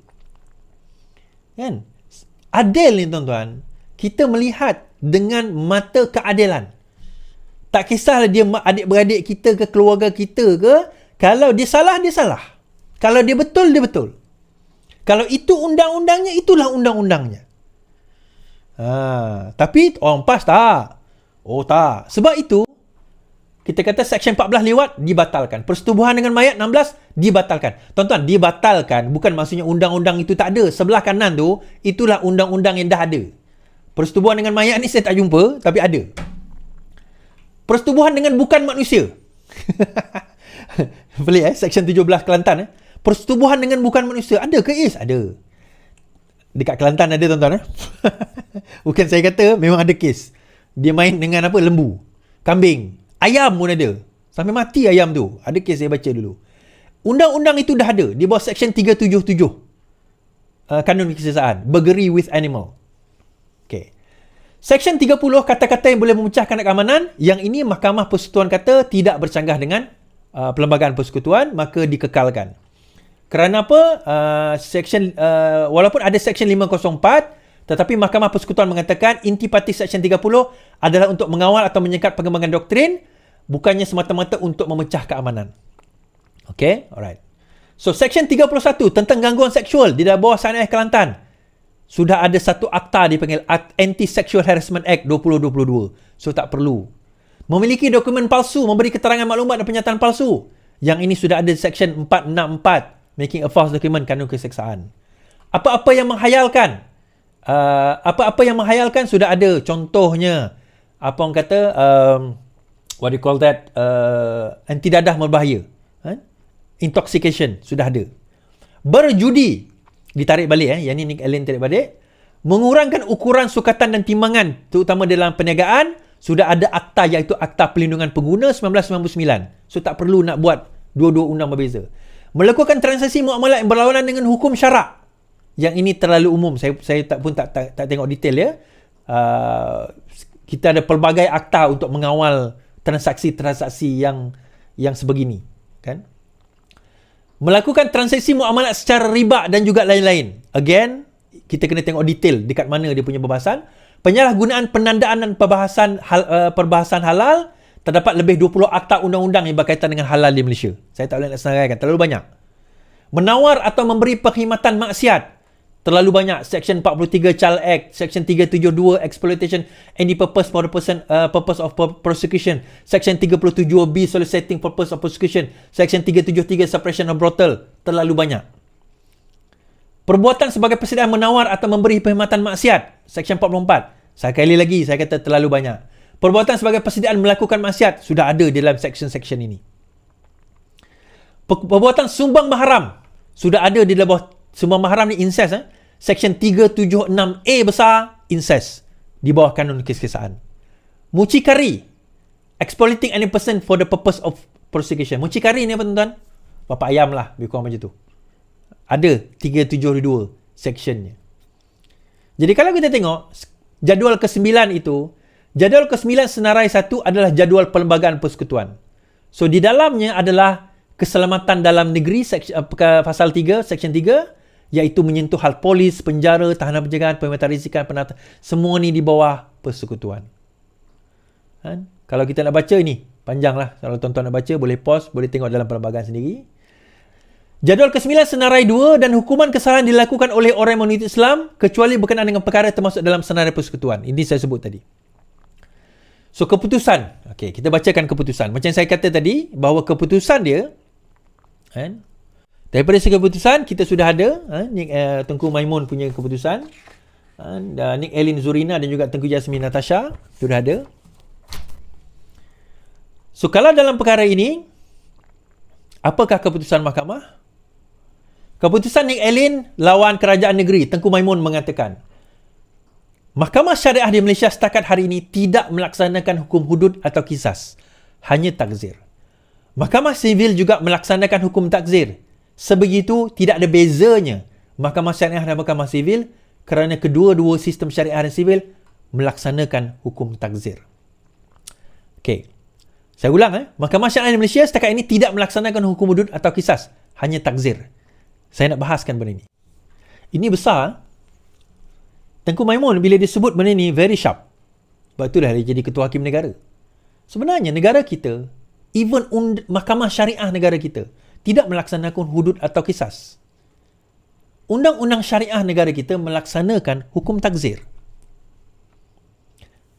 S1: Kan? Adil ni tuan-tuan, kita melihat dengan mata keadilan. Tak kisahlah dia adik-beradik kita ke keluarga kita ke, kalau dia salah, dia salah. Kalau dia betul, dia betul. Kalau itu undang-undangnya, itulah undang-undangnya. Tapi orang PAS tak. Tak. Sebab itu, kita kata Seksyen 14 lewat, dibatalkan. Persetubuhan dengan mayat 16, dibatalkan. Tuan-tuan, dibatalkan bukan maksudnya undang-undang itu tak ada. Sebelah kanan tu, itulah undang-undang yang dah ada. Persetubuhan dengan mayat ni saya tak jumpa, tapi ada. Persetubuhan dengan bukan manusia. Pelik Seksyen 17 Kelantan. Persetubuhan dengan bukan manusia. Ada ke Is? Ada. Dekat Kelantan ada tuan-tuan. Bukan saya kata, memang ada kes. Dia main dengan apa? Lembu. Kambing. Ayam pun ada. Sampai mati ayam tu. Ada kes saya baca dulu. Undang-undang itu dah ada. Di bawah Seksyen 377. Kanun Kesesaan. Burglary with animal. Okay. Seksyen 30, kata-kata yang boleh memecahkan keamanan. Yang ini Mahkamah Persekutuan kata tidak bercanggah dengan Perlembagaan Persekutuan, maka dikekalkan. Kerana apa? Walaupun ada Seksyen 504, tetapi Mahkamah Persekutuan mengatakan intipati Seksyen 30 adalah untuk mengawal atau menyekat pengembangan doktrin, bukannya semata-mata untuk memecah keamanan. Okay? Alright. So, Seksyen 31 tentang gangguan seksual di bawah Syariah Kelantan. Sudah ada satu akta dipanggil Anti-Sexual Harassment Act 2022. So, tak perlu. Memiliki dokumen palsu, memberi keterangan maklumat dan pernyataan palsu. Yang ini sudah ada Seksyen 464. Making a false document, kanun keseksaan. Apa-apa yang menghayalkan. Apa-apa yang menghayalkan sudah ada. Contohnya, apa orang kata, what do you call that? Anti dadah berbahaya. Intoxication, sudah ada. Berjudi, ditarik balik. Yang ini Nick Allen tarik balik. Mengurangkan ukuran sukatan dan timbangan, terutama dalam perniagaan, sudah ada akta, iaitu Akta Pelindungan Pengguna 1999. So, tak perlu nak buat dua-dua undang berbeza. Melakukan transaksi muamalat yang berlawanan dengan hukum syarak. Yang ini terlalu umum. Saya tak tengok detail ya. Kita ada pelbagai akta untuk mengawal transaksi-transaksi yang sebegini, kan? Melakukan transaksi muamalat secara riba dan juga lain-lain. Again, kita kena tengok detail dekat mana dia punya perbahasan. Penyalahgunaan penandaan dan perbahasan halal. Terdapat lebih 20 akta undang-undang yang berkaitan dengan halal di Malaysia. Saya tak boleh nak senaraikan. Terlalu banyak. Menawar atau memberi perkhidmatan maksiat. Terlalu banyak. Seksyen 43 Child Act. Seksyen 372 Exploitation any purpose for the purpose of prosecution. Seksyen 37B Soliciting purpose of prosecution. Seksyen 373 Suppression of brothel. Terlalu banyak. Perbuatan sebagai persediaan menawar atau memberi perkhidmatan maksiat. Seksyen 44. Sekali lagi saya kata terlalu banyak. Perbuatan sebagai persediaan melakukan maksiat sudah ada di dalam seksyen-seksyen ini. Perbuatan sumbang mahram sudah ada di dalam sumbang mahram ni incest. Seksyen 376A besar incest di bawah kanun keseksaan. Mucikari, exploiting any person for the purpose of prosecution. Mucikari ni apa tuan-tuan? Bapa ayam lah, lebih kurang macam tu. Ada 372 sectionnya. Jadi kalau kita tengok jadual ke-9 itu, jadual ke-9 senarai 1 adalah jadual Perlembagaan Persekutuan. So, di dalamnya adalah keselamatan dalam negeri, pasal 3, seksyen 3, iaitu menyentuh hal polis, penjara, tahanan penjagaan, pemetaan risikan, penata. Semua ni di bawah persekutuan. Kalau kita nak baca ni, panjang lah. Kalau tuan-tuan nak baca, boleh pause, boleh tengok dalam perlembagaan sendiri. Jadual ke-9 senarai 2 dan hukuman kesalahan dilakukan oleh orang yang menurut Islam kecuali berkenaan dengan perkara termasuk dalam senarai persekutuan. Ini saya sebut tadi. So, keputusan. Okey, kita bacakan keputusan. Macam saya kata tadi, bahawa keputusan dia, daripada segi keputusan, kita sudah ada, Tengku Maimun punya keputusan. Nick Elin Zurina dan juga Tengku Jasmine Natasha sudah ada. So kalau dalam perkara ini, apakah keputusan mahkamah? Keputusan Nick Elin lawan kerajaan negeri, Tengku Maimun mengatakan, Mahkamah Syariah di Malaysia setakat hari ini tidak melaksanakan hukum hudud atau kisas, hanya takzir. Mahkamah Sivil juga melaksanakan hukum takzir. Sebegitu tidak ada bezanya Mahkamah Syariah dan Mahkamah Sivil kerana kedua-dua sistem syariah dan sivil melaksanakan hukum takzir. Okey. Saya ulang, Mahkamah Syariah di Malaysia setakat ini tidak melaksanakan hukum hudud atau kisas, hanya takzir. Saya nak bahaskan benda ini. Ini besar. Tengku Maimun bila dia sebut benda ni very sharp. Sebab itulah dia jadi ketua hakim negara. Sebenarnya negara kita, even mahkamah syariah negara kita, tidak melaksanakan hudud atau kisas. Undang-undang syariah negara kita melaksanakan hukum takzir.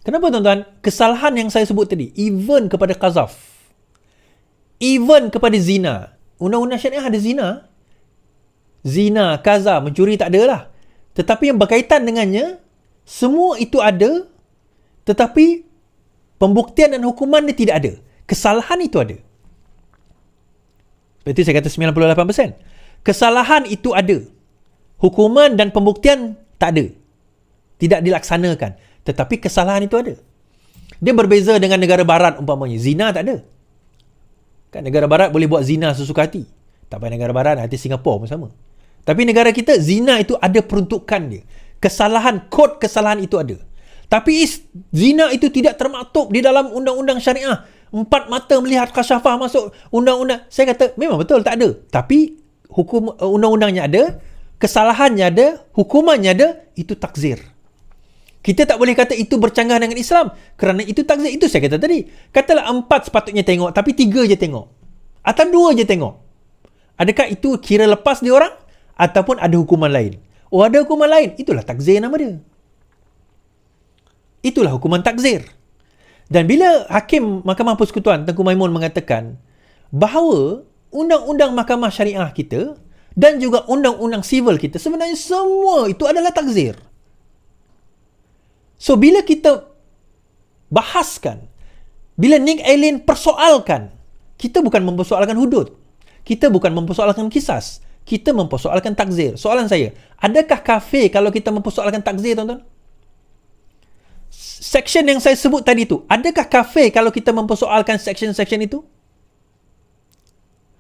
S1: Kenapa tuan-tuan? Kesalahan yang saya sebut tadi, even kepada qazaf, even kepada zina. Undang-undang syariah ada zina. Zina, qaza, mencuri tak ada lah. Tetapi yang berkaitan dengannya, semua itu ada, tetapi pembuktian dan hukuman dia tidak ada. Kesalahan itu ada. Seperti saya kata 98%. Kesalahan itu ada. Hukuman dan pembuktian tak ada. Tidak dilaksanakan. Tetapi kesalahan itu ada. Dia berbeza dengan negara barat umpamanya. Zina tak ada. Kan negara barat boleh buat zina sesuka hati. Tak payah negara barat, hati Singapura pun sama. Tapi negara kita, zina itu ada peruntukan dia. Kesalahan, kod kesalahan itu ada. Tapi zina itu tidak termaktub di dalam undang-undang syariah. 4 mata melihat kasyafah masuk undang-undang. Saya kata, memang betul tak ada. Tapi hukum undang-undangnya ada, kesalahannya ada, hukumannya ada, itu takzir. Kita tak boleh kata itu bercanggah dengan Islam kerana itu takzir. Itu saya kata tadi. Katalah 4 sepatutnya tengok, tapi 3 je tengok. Atau 2 je tengok. Adakah itu kira lepas dia orang? Ataupun ada hukuman lain? Oh, ada hukuman lain. Itulah takzir nama dia. Itulah hukuman takzir. Dan bila Hakim Mahkamah Persekutuan Tengku Maimun mengatakan bahawa undang-undang mahkamah syariah kita dan juga undang-undang sivil kita sebenarnya semua itu adalah takzir. So bila kita bahaskan, bila Nick Elin persoalkan, kita bukan mempersoalkan hudud, kita bukan mempersoalkan kisas, kita mempersoalkan takzir. Soalan saya, adakah kafir kalau kita mempersoalkan takzir, tuan-tuan? Section yang saya sebut tadi tu, adakah kafir kalau kita mempersoalkan section-section itu?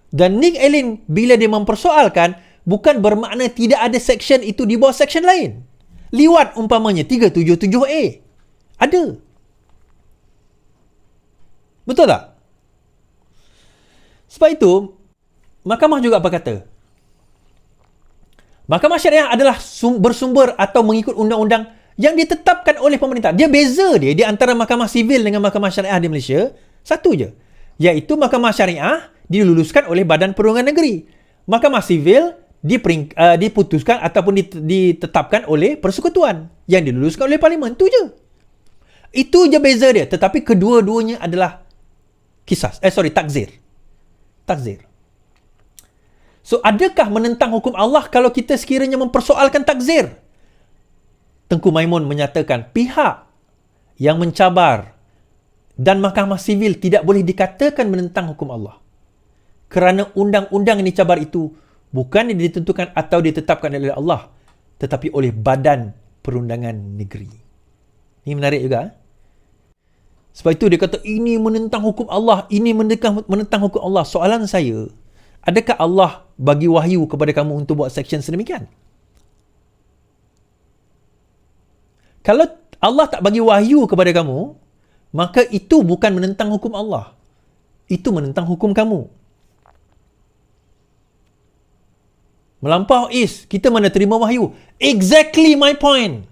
S1: Dan Nick Elin bila dia mempersoalkan, bukan bermakna tidak ada section itu di bawah section lain. Liwat umpamanya 377A. Ada. Betul tak? Sebab itu, mahkamah juga apa kata? Mahkamah syariah adalah bersumber atau mengikut undang-undang yang ditetapkan oleh pemerintah. Dia beza dia di antara mahkamah sivil dengan mahkamah syariah di Malaysia. Satu je. Iaitu mahkamah syariah diluluskan oleh Badan Perundingan Negeri. Mahkamah sivil diputuskan ataupun ditetapkan oleh Persekutuan yang diluluskan oleh Parlimen. Itu je. Itu je beza dia. Tetapi kedua-duanya adalah takzir. Takzir. So, adakah menentang hukum Allah kalau kita sekiranya mempersoalkan takzir? Tengku Maimun menyatakan pihak yang mencabar dan mahkamah sivil tidak boleh dikatakan menentang hukum Allah. Kerana undang-undang yang dicabar itu bukan ditentukan atau ditetapkan oleh Allah, tetapi oleh Badan Perundangan Negeri. Ini menarik juga. Sebab itu dia kata ini menentang hukum Allah, ini menentang hukum Allah. Soalan saya, adakah Allah bagi wahyu kepada kamu untuk buat section sedemikian? Kalau Allah tak bagi wahyu kepada kamu, maka itu bukan menentang hukum Allah. Itu menentang hukum kamu. Melampau kita mana terima wahyu. Exactly my point.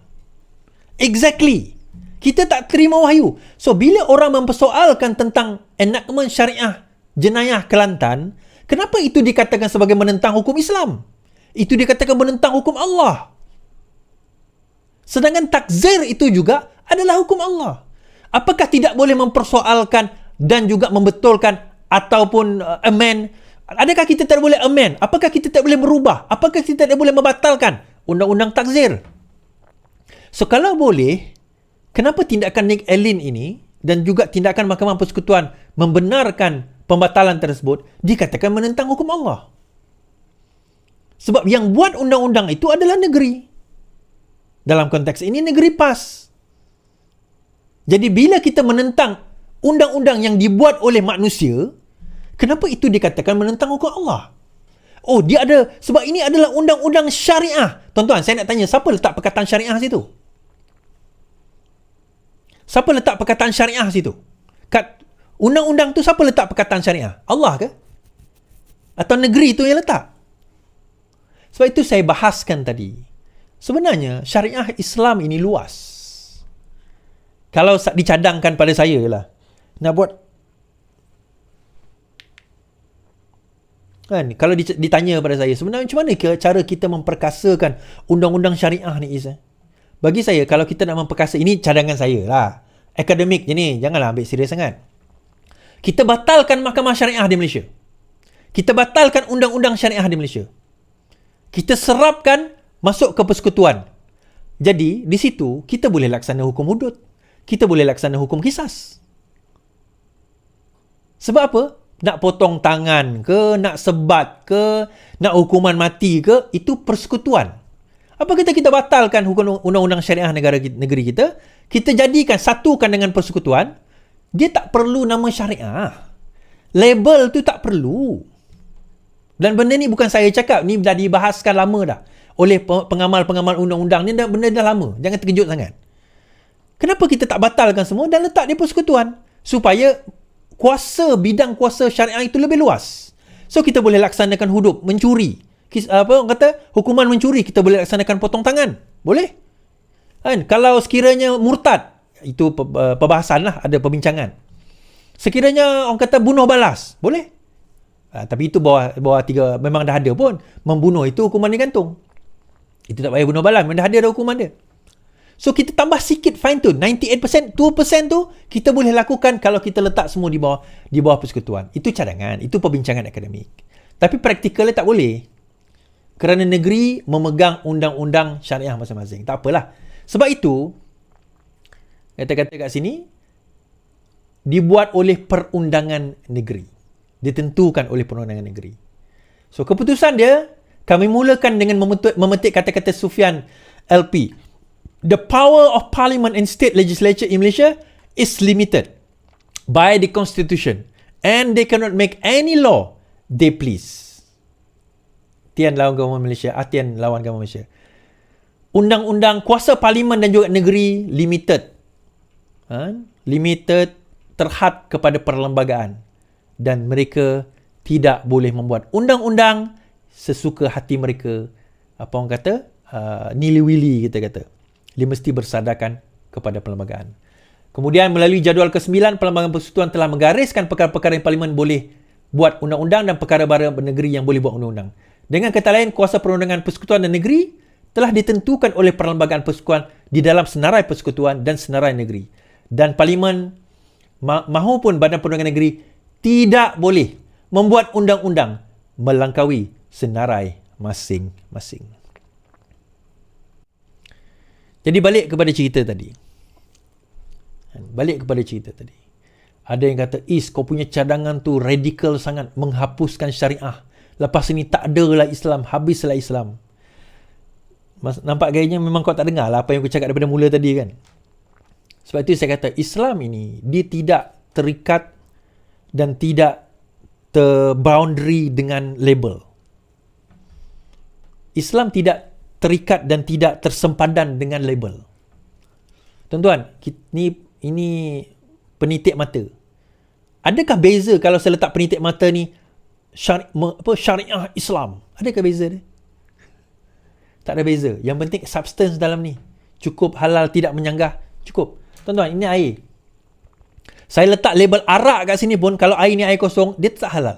S1: Exactly. Kita tak terima wahyu. So, bila orang mempersoalkan tentang enactment syariah jenayah Kelantan, kenapa itu dikatakan sebagai menentang hukum Islam? Itu dikatakan menentang hukum Allah. Sedangkan takzir itu juga adalah hukum Allah. Apakah tidak boleh mempersoalkan dan juga membetulkan ataupun amend? Adakah kita tak boleh amend? Apakah kita tak boleh merubah? Apakah kita tak boleh membatalkan undang-undang takzir? So kalau boleh, kenapa tindakan Nick Allen ini dan juga tindakan Mahkamah Persekutuan membenarkan pembatalan tersebut dikatakan menentang hukum Allah? Sebab yang buat undang-undang itu adalah negeri. Dalam konteks ini negeri PAS. Jadi bila kita menentang undang-undang yang dibuat oleh manusia, kenapa itu dikatakan menentang hukum Allah? Oh, dia ada, sebab ini adalah undang-undang syariah. Tuan-tuan, saya nak tanya, siapa letak perkataan syariah situ? Siapa letak perkataan syariah situ? Kat undang-undang tu siapa letak perkataan syariah? Allah ke? Atau negeri tu yang letak? Sebab itu saya bahaskan tadi. Sebenarnya syariah Islam ini luas. Kalau dicadangkan pada saya lah, nak buat kan, kalau ditanya pada saya, sebenarnya macam mana cara kita memperkasakan undang-undang syariah ni, Is? Bagi saya, kalau kita nak memperkasa, ini cadangan saya lah, akademik je ni, janganlah ambil serius sangat. Kita batalkan mahkamah syariah di Malaysia. Kita batalkan undang-undang syariah di Malaysia. Kita serapkan masuk ke persekutuan. Jadi, di situ, kita boleh laksana hukum hudud. Kita boleh laksana hukum kisas. Sebab apa? Nak potong tangan ke, nak sebat ke, nak hukuman mati ke, itu persekutuan. Apa kata kita batalkan hukum undang-undang syariah negeri kita, kita jadikan, satukan dengan persekutuan, dia tak perlu nama syariah. Label tu tak perlu. Dan benda ni bukan saya cakap, ni dah dibahaskan lama dah oleh pengamal-pengamal undang-undang ni, benda dah lama. Jangan terkejut sangat. Kenapa kita tak batalkan semua dan letak di persekutuan? Supaya bidang kuasa syariah itu lebih luas. So kita boleh laksanakan hudud, mencuri. Orang kata hukuman mencuri, kita boleh laksanakan potong tangan. Boleh? Kan? Kalau sekiranya murtad, itu perbahasan lah, ada perbincangan. Sekiranya orang kata bunuh balas, boleh? Tapi itu bawah 3, memang dah ada pun. Membunuh itu hukuman digantung. Itu tak payah bunuh balas, memang dah ada hukuman dia. So kita tambah sikit fine tune, 98%, 2% tu kita boleh lakukan kalau kita letak semua di bawah persekutuan. Itu cadangan, itu perbincangan akademik. Tapi praktikalnya tak boleh. Kerana negeri memegang undang-undang syariah masing-masing. Tak apalah. Sebab itu, kata-kata kat sini, dibuat oleh perundangan negeri. Ditentukan oleh perundangan negeri. So keputusan dia, kami mulakan dengan memetik kata-kata Sufyan LP. The power of parliament and state legislature in Malaysia is limited by the constitution and they cannot make any law they please. Tian lawan government Malaysia, Tian lawan government Malaysia. Undang-undang kuasa parlimen dan juga negeri limited. Limited, terhad kepada perlembagaan. Dan mereka tidak boleh membuat undang-undang sesuka hati mereka. Apa orang kata? Nili-wili kita kata. Dia mesti bersadarkan kepada perlembagaan. Kemudian melalui jadual ke-9, Perlembagaan Persekutuan telah menggariskan perkara-perkara yang Parlimen boleh buat undang-undang dan perkara-perkara negeri yang boleh buat undang-undang. Dengan kata lain, kuasa perundangan persekutuan dan negeri telah ditentukan oleh Perlembagaan Persekutuan di dalam senarai persekutuan dan senarai negeri. Dan Parlimen mahupun Badan Perundangan Negeri tidak boleh membuat undang-undang melangkaui senarai masing-masing. Jadi balik kepada cerita tadi. Ada yang kata, kau punya cadangan tu radikal sangat, menghapuskan syariah. Lepas ni tak ada lah Islam, habislah Islam. Nampak gayanya memang kau tak dengar lah apa yang aku cakap daripada mula tadi kan. Sebab itu saya kata, Islam ini, dia tidak terikat dan tidak terboundary dengan label. Islam tidak terikat dan tidak tersempadan dengan label. Tuan-tuan, ini penitik mata. Adakah beza kalau saya letak penitik mata ni syariah Islam? Adakah beza dia? Tak ada beza. Yang penting substance dalam ni. Cukup halal, tidak menyanggah. Cukup. Tuan-tuan, ini air. Saya letak label arak kat sini pun, kalau air ni air kosong, dia tak halal.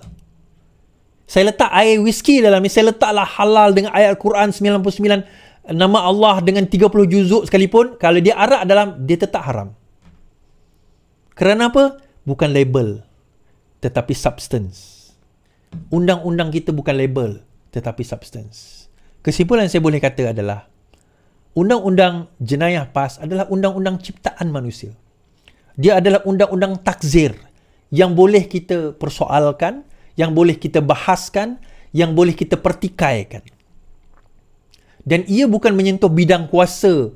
S1: Saya letak air whisky dalam ni, saya letaklah halal dengan ayat Al-Quran 99 nama Allah dengan 30 juzuk sekalipun, kalau dia arak dalam, dia tetap haram. Kerana apa? Bukan label, tetapi substance. Undang-undang kita bukan label, tetapi substance. Kesimpulan saya boleh kata adalah, Undang-undang jenayah PAS adalah undang-undang ciptaan manusia. Dia adalah undang-undang takzir yang boleh kita persoalkan, yang boleh kita bahaskan, yang boleh kita pertikaikan. Dan ia bukan menyentuh bidang kuasa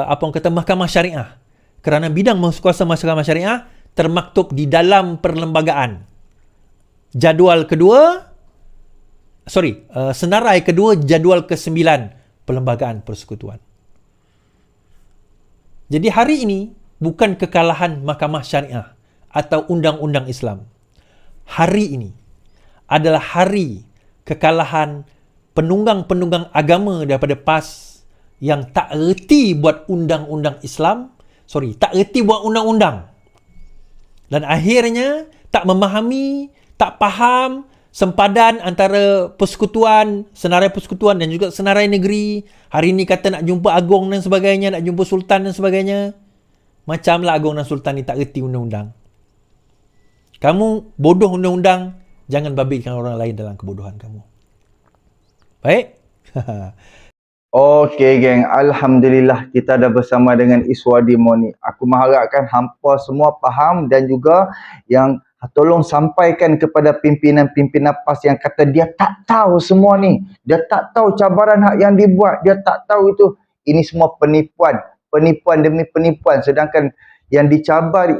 S1: apa orang kata mahkamah syariah. Kerana bidang kuasa mahkamah syariah termaktub di dalam perlembagaan. Senarai kedua jadual ke-9 Perlembagaan Persekutuan. Jadi hari ini bukan kekalahan mahkamah syariah atau undang-undang Islam. Hari ini adalah hari kekalahan penunggang-penunggang agama daripada PAS yang tak erti buat undang-undang Islam, tak erti buat undang-undang. Dan akhirnya tak memahami, tak faham sempadan antara persekutuan, senarai persekutuan dan juga senarai negeri. Hari ni kata nak jumpa Agong dan sebagainya, nak jumpa Sultan dan sebagainya. Macamlah Agong dan Sultan ni tak erti undang-undang. Kamu bodoh undang-undang, jangan babitkan orang lain dalam kebodohan kamu. Baik?
S2: Okey geng, Alhamdulillah kita dah bersama dengan Iswadi Moni. Aku mengharapkan hampa semua faham dan juga yang tolong sampaikan kepada pimpinan-pimpinan PAS yang kata dia tak tahu semua ni. Dia tak tahu cabaran hak yang dibuat. Dia tak tahu itu. Ini semua penipuan. Penipuan demi penipuan. Sedangkan yang dicabar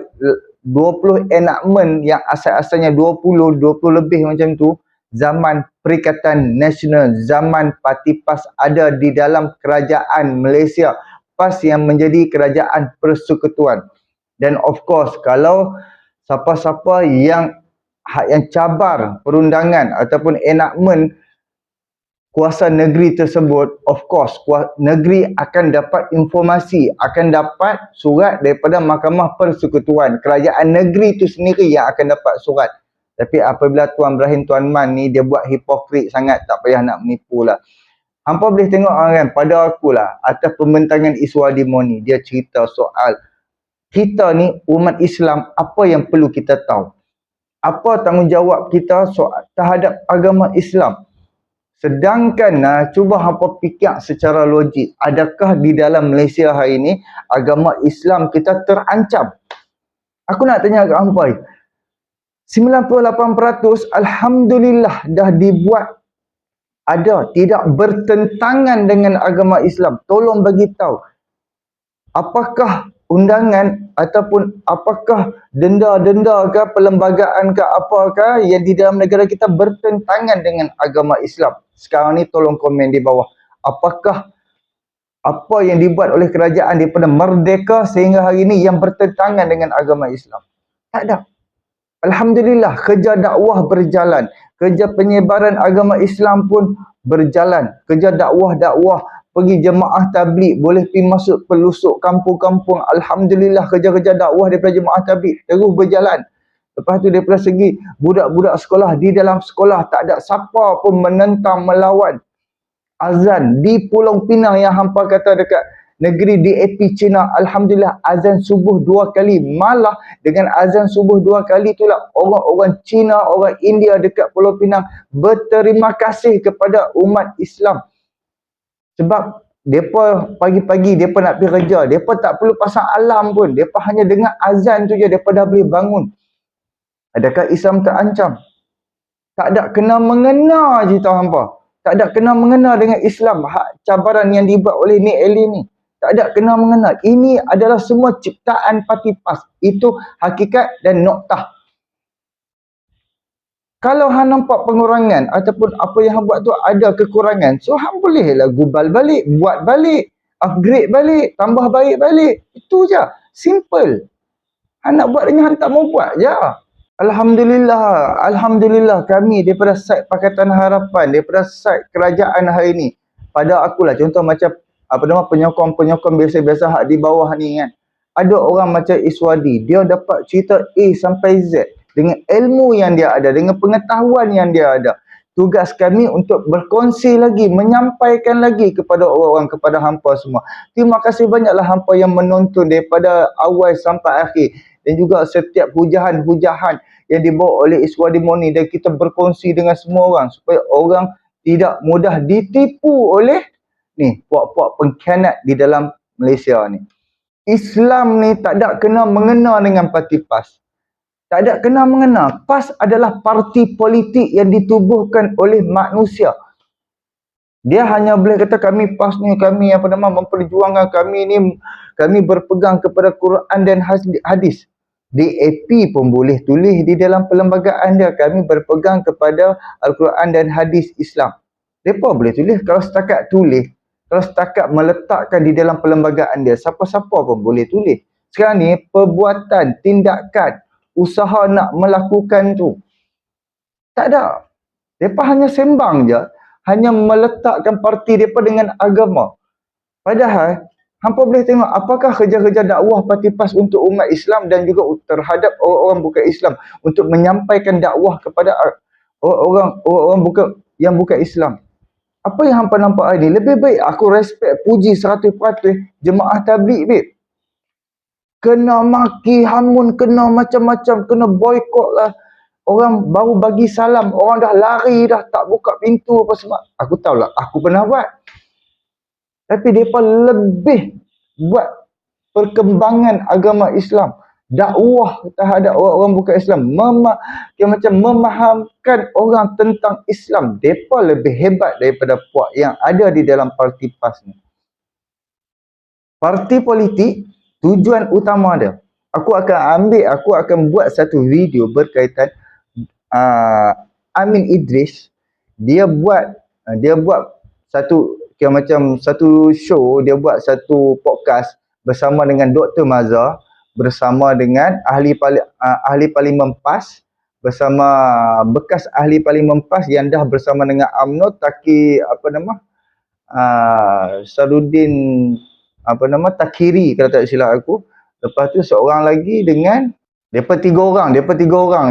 S2: 20 enactment yang asal-asalnya 20 lebih macam tu. Zaman Perikatan Nasional, zaman parti PAS ada di dalam kerajaan Malaysia. PAS yang menjadi kerajaan persekutuan. Dan of course, kalau siapa-siapa yang cabar perundangan ataupun enactment kuasa negeri tersebut, of course, negeri akan dapat informasi, akan dapat surat daripada Mahkamah Persekutuan. Kerajaan negeri itu sendiri yang akan dapat surat. Tapi apabila Tuan Ibrahim Tuan Man ni dia buat hipokrit sangat, tak payah nak menipu lah. Hampa boleh tengok kan, pada akulah, atas pembentangan Iswadi Moni, dia cerita soal kita ni umat Islam, apa yang perlu kita tahu? Apa tanggungjawab kita terhadap agama Islam? Sedangkan cuba hampa fikir secara logik, adakah di dalam Malaysia hari ini agama Islam kita terancam? Aku nak tanya kat hampa, 98% Alhamdulillah dah dibuat ada, tidak bertentangan dengan agama Islam. Tolong bagi tahu, apakah undangan ataupun apakah denda-denda ke perlembagaan ke apakah yang di dalam negara kita bertentangan dengan agama Islam? Sekarang ni tolong komen di bawah. Apakah apa yang dibuat oleh kerajaan daripada merdeka sehingga hari ini yang bertentangan dengan agama Islam? Tak ada. Alhamdulillah, kerja dakwah berjalan. Kerja penyebaran agama Islam pun berjalan. Kerja dakwah-dakwah, pergi jemaah tabligh, boleh pergi masuk pelusuk kampung-kampung. Alhamdulillah, kerja-kerja dakwah daripada jemaah tabligh terus berjalan. Lepas tu daripada segi budak-budak sekolah, di dalam sekolah tak ada siapa pun menentang, melawan azan. Di Pulau Pinang yang hampa kata dekat negeri DAP China, Alhamdulillah azan subuh 2 kali. Malah dengan azan subuh 2 kali itulah orang-orang Cina, orang India dekat Pulau Pinang berterima kasih kepada umat Islam. Sebab mereka pagi-pagi mereka nak pergi kerja, mereka tak perlu pasang alarm pun, mereka hanya dengar azan tu je mereka dah boleh bangun. Adakah Islam terancam? Tak ada kena mengena je tahu hampa. Tak ada kena mengena dengan Islam, hak cabaran yang dibuat oleh Nik Ali ni. Tak ada kena mengena. Ini adalah semua ciptaan parti PAS. Itu hakikat dan noktah. Kalau hang nampak pengurangan ataupun apa yang hang buat tu ada kekurangan, so hang bolehlah gubal balik, buat balik, upgrade balik, tambah baik balik. Itu je. Simple. Hang nak buat dengan hang tak mau buat je. Alhamdulillah, Alhamdulillah kami daripada side Pakatan Harapan, daripada side kerajaan hari ni, pada akulah contoh macam apa nama penyokong-penyokong biasa-biasa hak di bawah ni kan. Ada orang macam Iswadi, dia dapat cerita A sampai Z dengan ilmu yang dia ada, dengan pengetahuan yang dia ada. Tugas kami untuk berkongsi lagi, menyampaikan lagi kepada orang-orang, kepada hampa semua. Terima kasih banyaklah hampa yang menonton daripada awal sampai akhir. Dan juga setiap hujahan-hujahan yang dibawa oleh Iswadi Moni, dan kita berkongsi dengan semua orang supaya orang tidak mudah ditipu oleh ni, puak-puak pengkhianat di dalam Malaysia ni. Islam ni tak ada kena mengena dengan parti PAS. Tak ada kena mengena. PAS adalah parti politik yang ditubuhkan oleh manusia. Dia hanya boleh kata kami PAS ni, kami memperjuangkan, kami berpegang kepada Quran dan hadis. DAP pun boleh tulis di dalam perlembagaan dia, kami berpegang kepada Al-Quran dan hadis Islam. Mereka boleh tulis. Kalau setakat tulis, kalau setakat meletakkan di dalam perlembagaan dia, siapa-siapa pun boleh tulis. Sekarang ni perbuatan, tindakan, usaha nak melakukan tu tak ada. Mereka hanya sembang je, hanya meletakkan parti mereka dengan agama. Padahal hampa boleh tengok apakah kerja-kerja dakwah parti PAS untuk umat Islam dan juga terhadap orang-orang bukan Islam, untuk menyampaikan dakwah kepada orang yang bukan Islam. Apa yang hampa nampak hari ni? Lebih baik aku respect, puji 100% jemaah tabligh, babe. Kena maki, hamun, kena macam-macam, kena boykot lah. Orang baru bagi salam, orang dah lari dah, tak buka pintu apa semua. Aku tahulah, aku pernah buat. Tapi mereka lebih buat perkembangan agama Islam, dakwah terhadap orang-orang bukan Islam, memahamkan orang tentang Islam. Mereka lebih hebat daripada puak yang ada di dalam parti PAS ni. Parti politik, tujuan utama dia, aku akan buat satu video berkaitan Amin Idris. Dia buat satu satu show, dia buat satu podcast bersama dengan Dr. Mazhar, bersama dengan ahli parlimen PAS, bersama bekas ahli parlimen PAS yang dah bersama dengan UMNO, Sarudin Takiri kalau tak silap aku. Lepas tu seorang lagi dengan depa tiga orang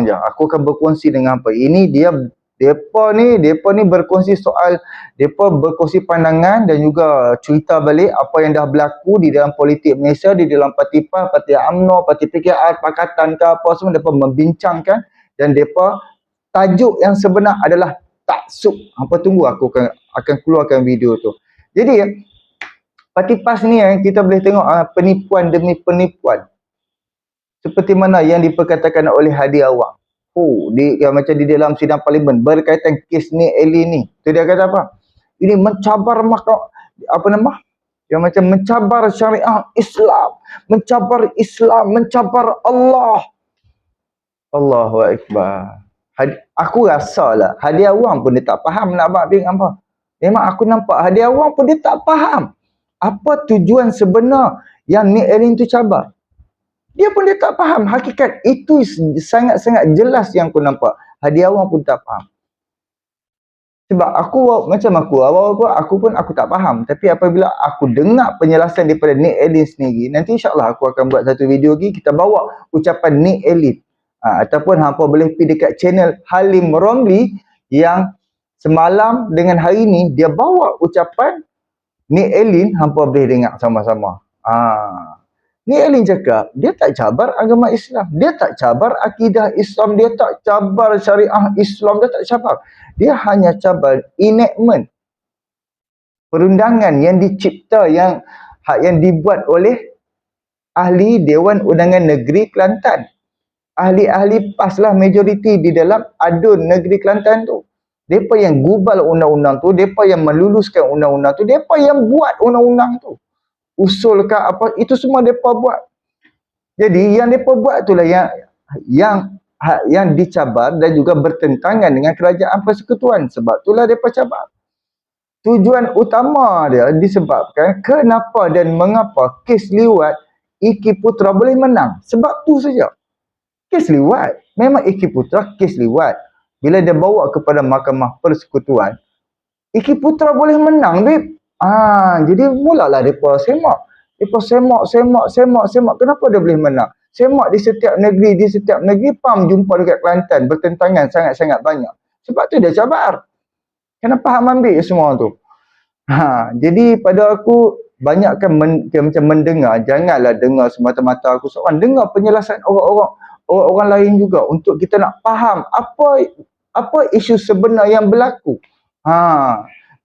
S2: je. Aku akan berkongsi dengan apa. Ini depa ni berkongsi soal, depa berkongsi pandangan dan juga cerita balik apa yang dah berlaku di dalam politik Malaysia, di dalam parti PAS, parti UMNO, parti PKR, Pakatan ke apa semua, depa membincangkan, dan depa tajuk yang sebenar adalah taksub. Apa tunggu aku akan keluarkan video tu. Jadi parti PAS ni kita boleh tengok penipuan demi penipuan. Seperti mana yang diperkatakan oleh Hadi Awang. Macam di dalam sidang parlimen berkaitan kes ni Eli ni. Tu dia kata apa? Ini mencabar macam mencabar syariah Islam, mencabar Allah. Allahu Akbar. Aku rasalah Hadi Awang pun dia tak faham nak buat apa. Memang aku nampak Hadi Awang pun dia tak faham apa tujuan sebenar yang ni Eli tu cabar. Dia pun dia tak faham hakikat. Itu sangat-sangat jelas yang aku nampak. Hadi Awang pun tak faham. Sebab aku pun tak faham. Tapi apabila aku dengar penjelasan daripada Nick Elin sendiri, nanti insyaAllah aku akan buat satu video lagi. Kita bawa ucapan Nick Elin. Ataupun hampa boleh pergi dekat channel Halim Romli yang semalam dengan hari ni dia bawa ucapan Nick Elin, hampa boleh dengar sama-sama. Ni Elin cakap, dia tak cabar agama Islam. Dia tak cabar akidah Islam. Dia tak cabar syariah Islam. Dia tak cabar. Dia hanya cabar enactment. Perundangan yang dicipta, yang dibuat oleh ahli Dewan Undangan Negeri Kelantan. Ahli-ahli PAS lah majoriti di dalam adun negeri Kelantan tu. Mereka yang gubal undang-undang tu. Mereka yang meluluskan undang-undang tu. Mereka yang buat undang-undang tu. Usul ke apa, itu semua mereka buat. Jadi yang mereka buat itulah yang dicabar dan juga bertentangan dengan kerajaan persekutuan. Sebab itulah mereka cabar. Tujuan utama dia disebabkan kenapa dan mengapa kes liwat Iki Putra boleh menang. Sebab tu saja. Kes liwat. Memang Iki Putra kes liwat. Bila dia bawa kepada Mahkamah Persekutuan, Iki Putra boleh menang, babe. Jadi mulalah mereka semak. Mereka semak. Kenapa dia boleh menang? Semak di setiap negeri, PAM jumpa dekat Kelantan, bertentangan sangat-sangat banyak. Sebab tu dia cabar. Kena faham ambil semua tu. Jadi pada aku, banyakkan macam mendengar, janganlah dengar semata-mata aku seorang. Dengar penjelasan orang lain juga, untuk kita nak faham apa isu sebenar yang berlaku.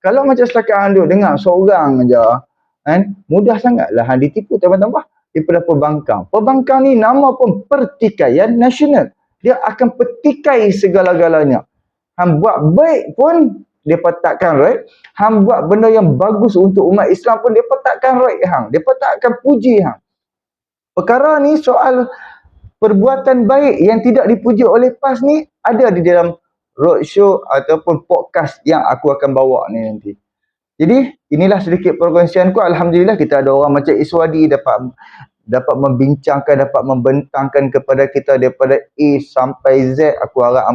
S2: Kalau macam setakat hang duk dengar seorang je, kan, mudah sangatlah hang ditipu tambah-tambah daripada pembangkang. Pembangkang ni nama pun pertikaian nasional. Dia akan petikai segala-galanya. Hang buat baik pun depa takkan right. Hang buat benda yang bagus untuk umat Islam pun depa takkan right hang. Depa tak akan puji hang. Perkara ni soal perbuatan baik yang tidak dipuji oleh PAS ni ada di dalam roadshow ataupun podcast yang aku akan bawa ni nanti. Jadi inilah sedikit perkongsianku. Alhamdulillah kita ada orang macam Iswadi dapat membincangkan, dapat membentangkan kepada kita daripada A sampai Z. Aku harap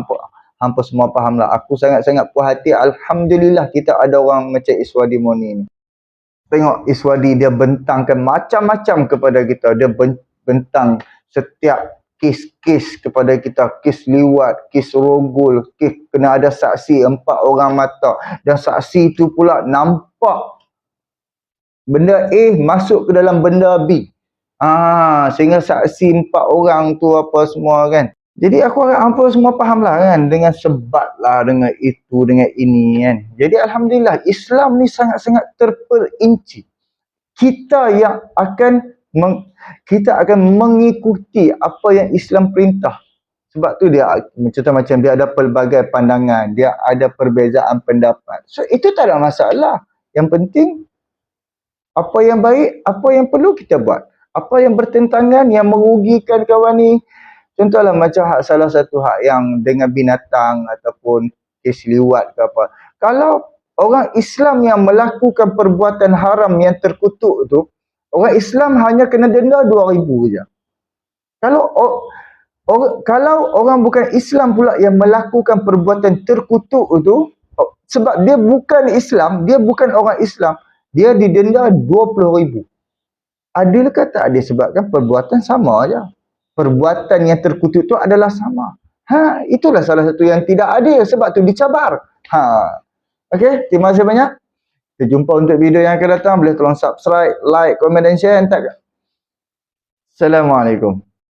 S2: hampa semua fahamlah. Aku sangat-sangat puas hati. Alhamdulillah kita ada orang macam Iswadi Moni ni. Tengok Iswadi dia bentangkan macam-macam kepada kita. Dia bentang setiap kes-kes kepada kita, kes liwat, kes rogol, kes kena ada saksi 4 orang mata dan saksi tu pula nampak benda A masuk ke dalam benda B. Sehingga saksi 4 orang tu apa semua kan. Jadi aku harap hampa semua fahamlah kan, dengan sebat lah, dengan itu, dengan ini kan. Jadi alhamdulillah Islam ni sangat-sangat terperinci. Kita yang akan mengikuti apa yang Islam perintah. Sebab tu dia macam dia ada pelbagai pandangan, dia ada perbezaan pendapat. So itu tak ada masalah. Yang penting apa yang baik, apa yang perlu kita buat. Apa yang bertentangan, yang merugikan kawan ni. Contohlah macam salah satu hak yang dengan binatang ataupun kes liwat ke apa. Kalau orang Islam yang melakukan perbuatan haram yang terkutuk tu, orang Islam hanya kena denda 2,000 je. Kalau orang bukan Islam pula yang melakukan perbuatan terkutuk itu, sebab dia bukan Islam, dia bukan orang Islam, dia didenda 20,000. Adil ke tak adil? Sebabkan perbuatan sama aja. Perbuatan yang terkutuk itu adalah sama. Itulah salah satu yang tidak adil, sebab tu dicabar. Okey, terima kasih banyak. Kita jumpa untuk video yang akan datang. Boleh tolong subscribe, like, komen dan share. Assalamualaikum.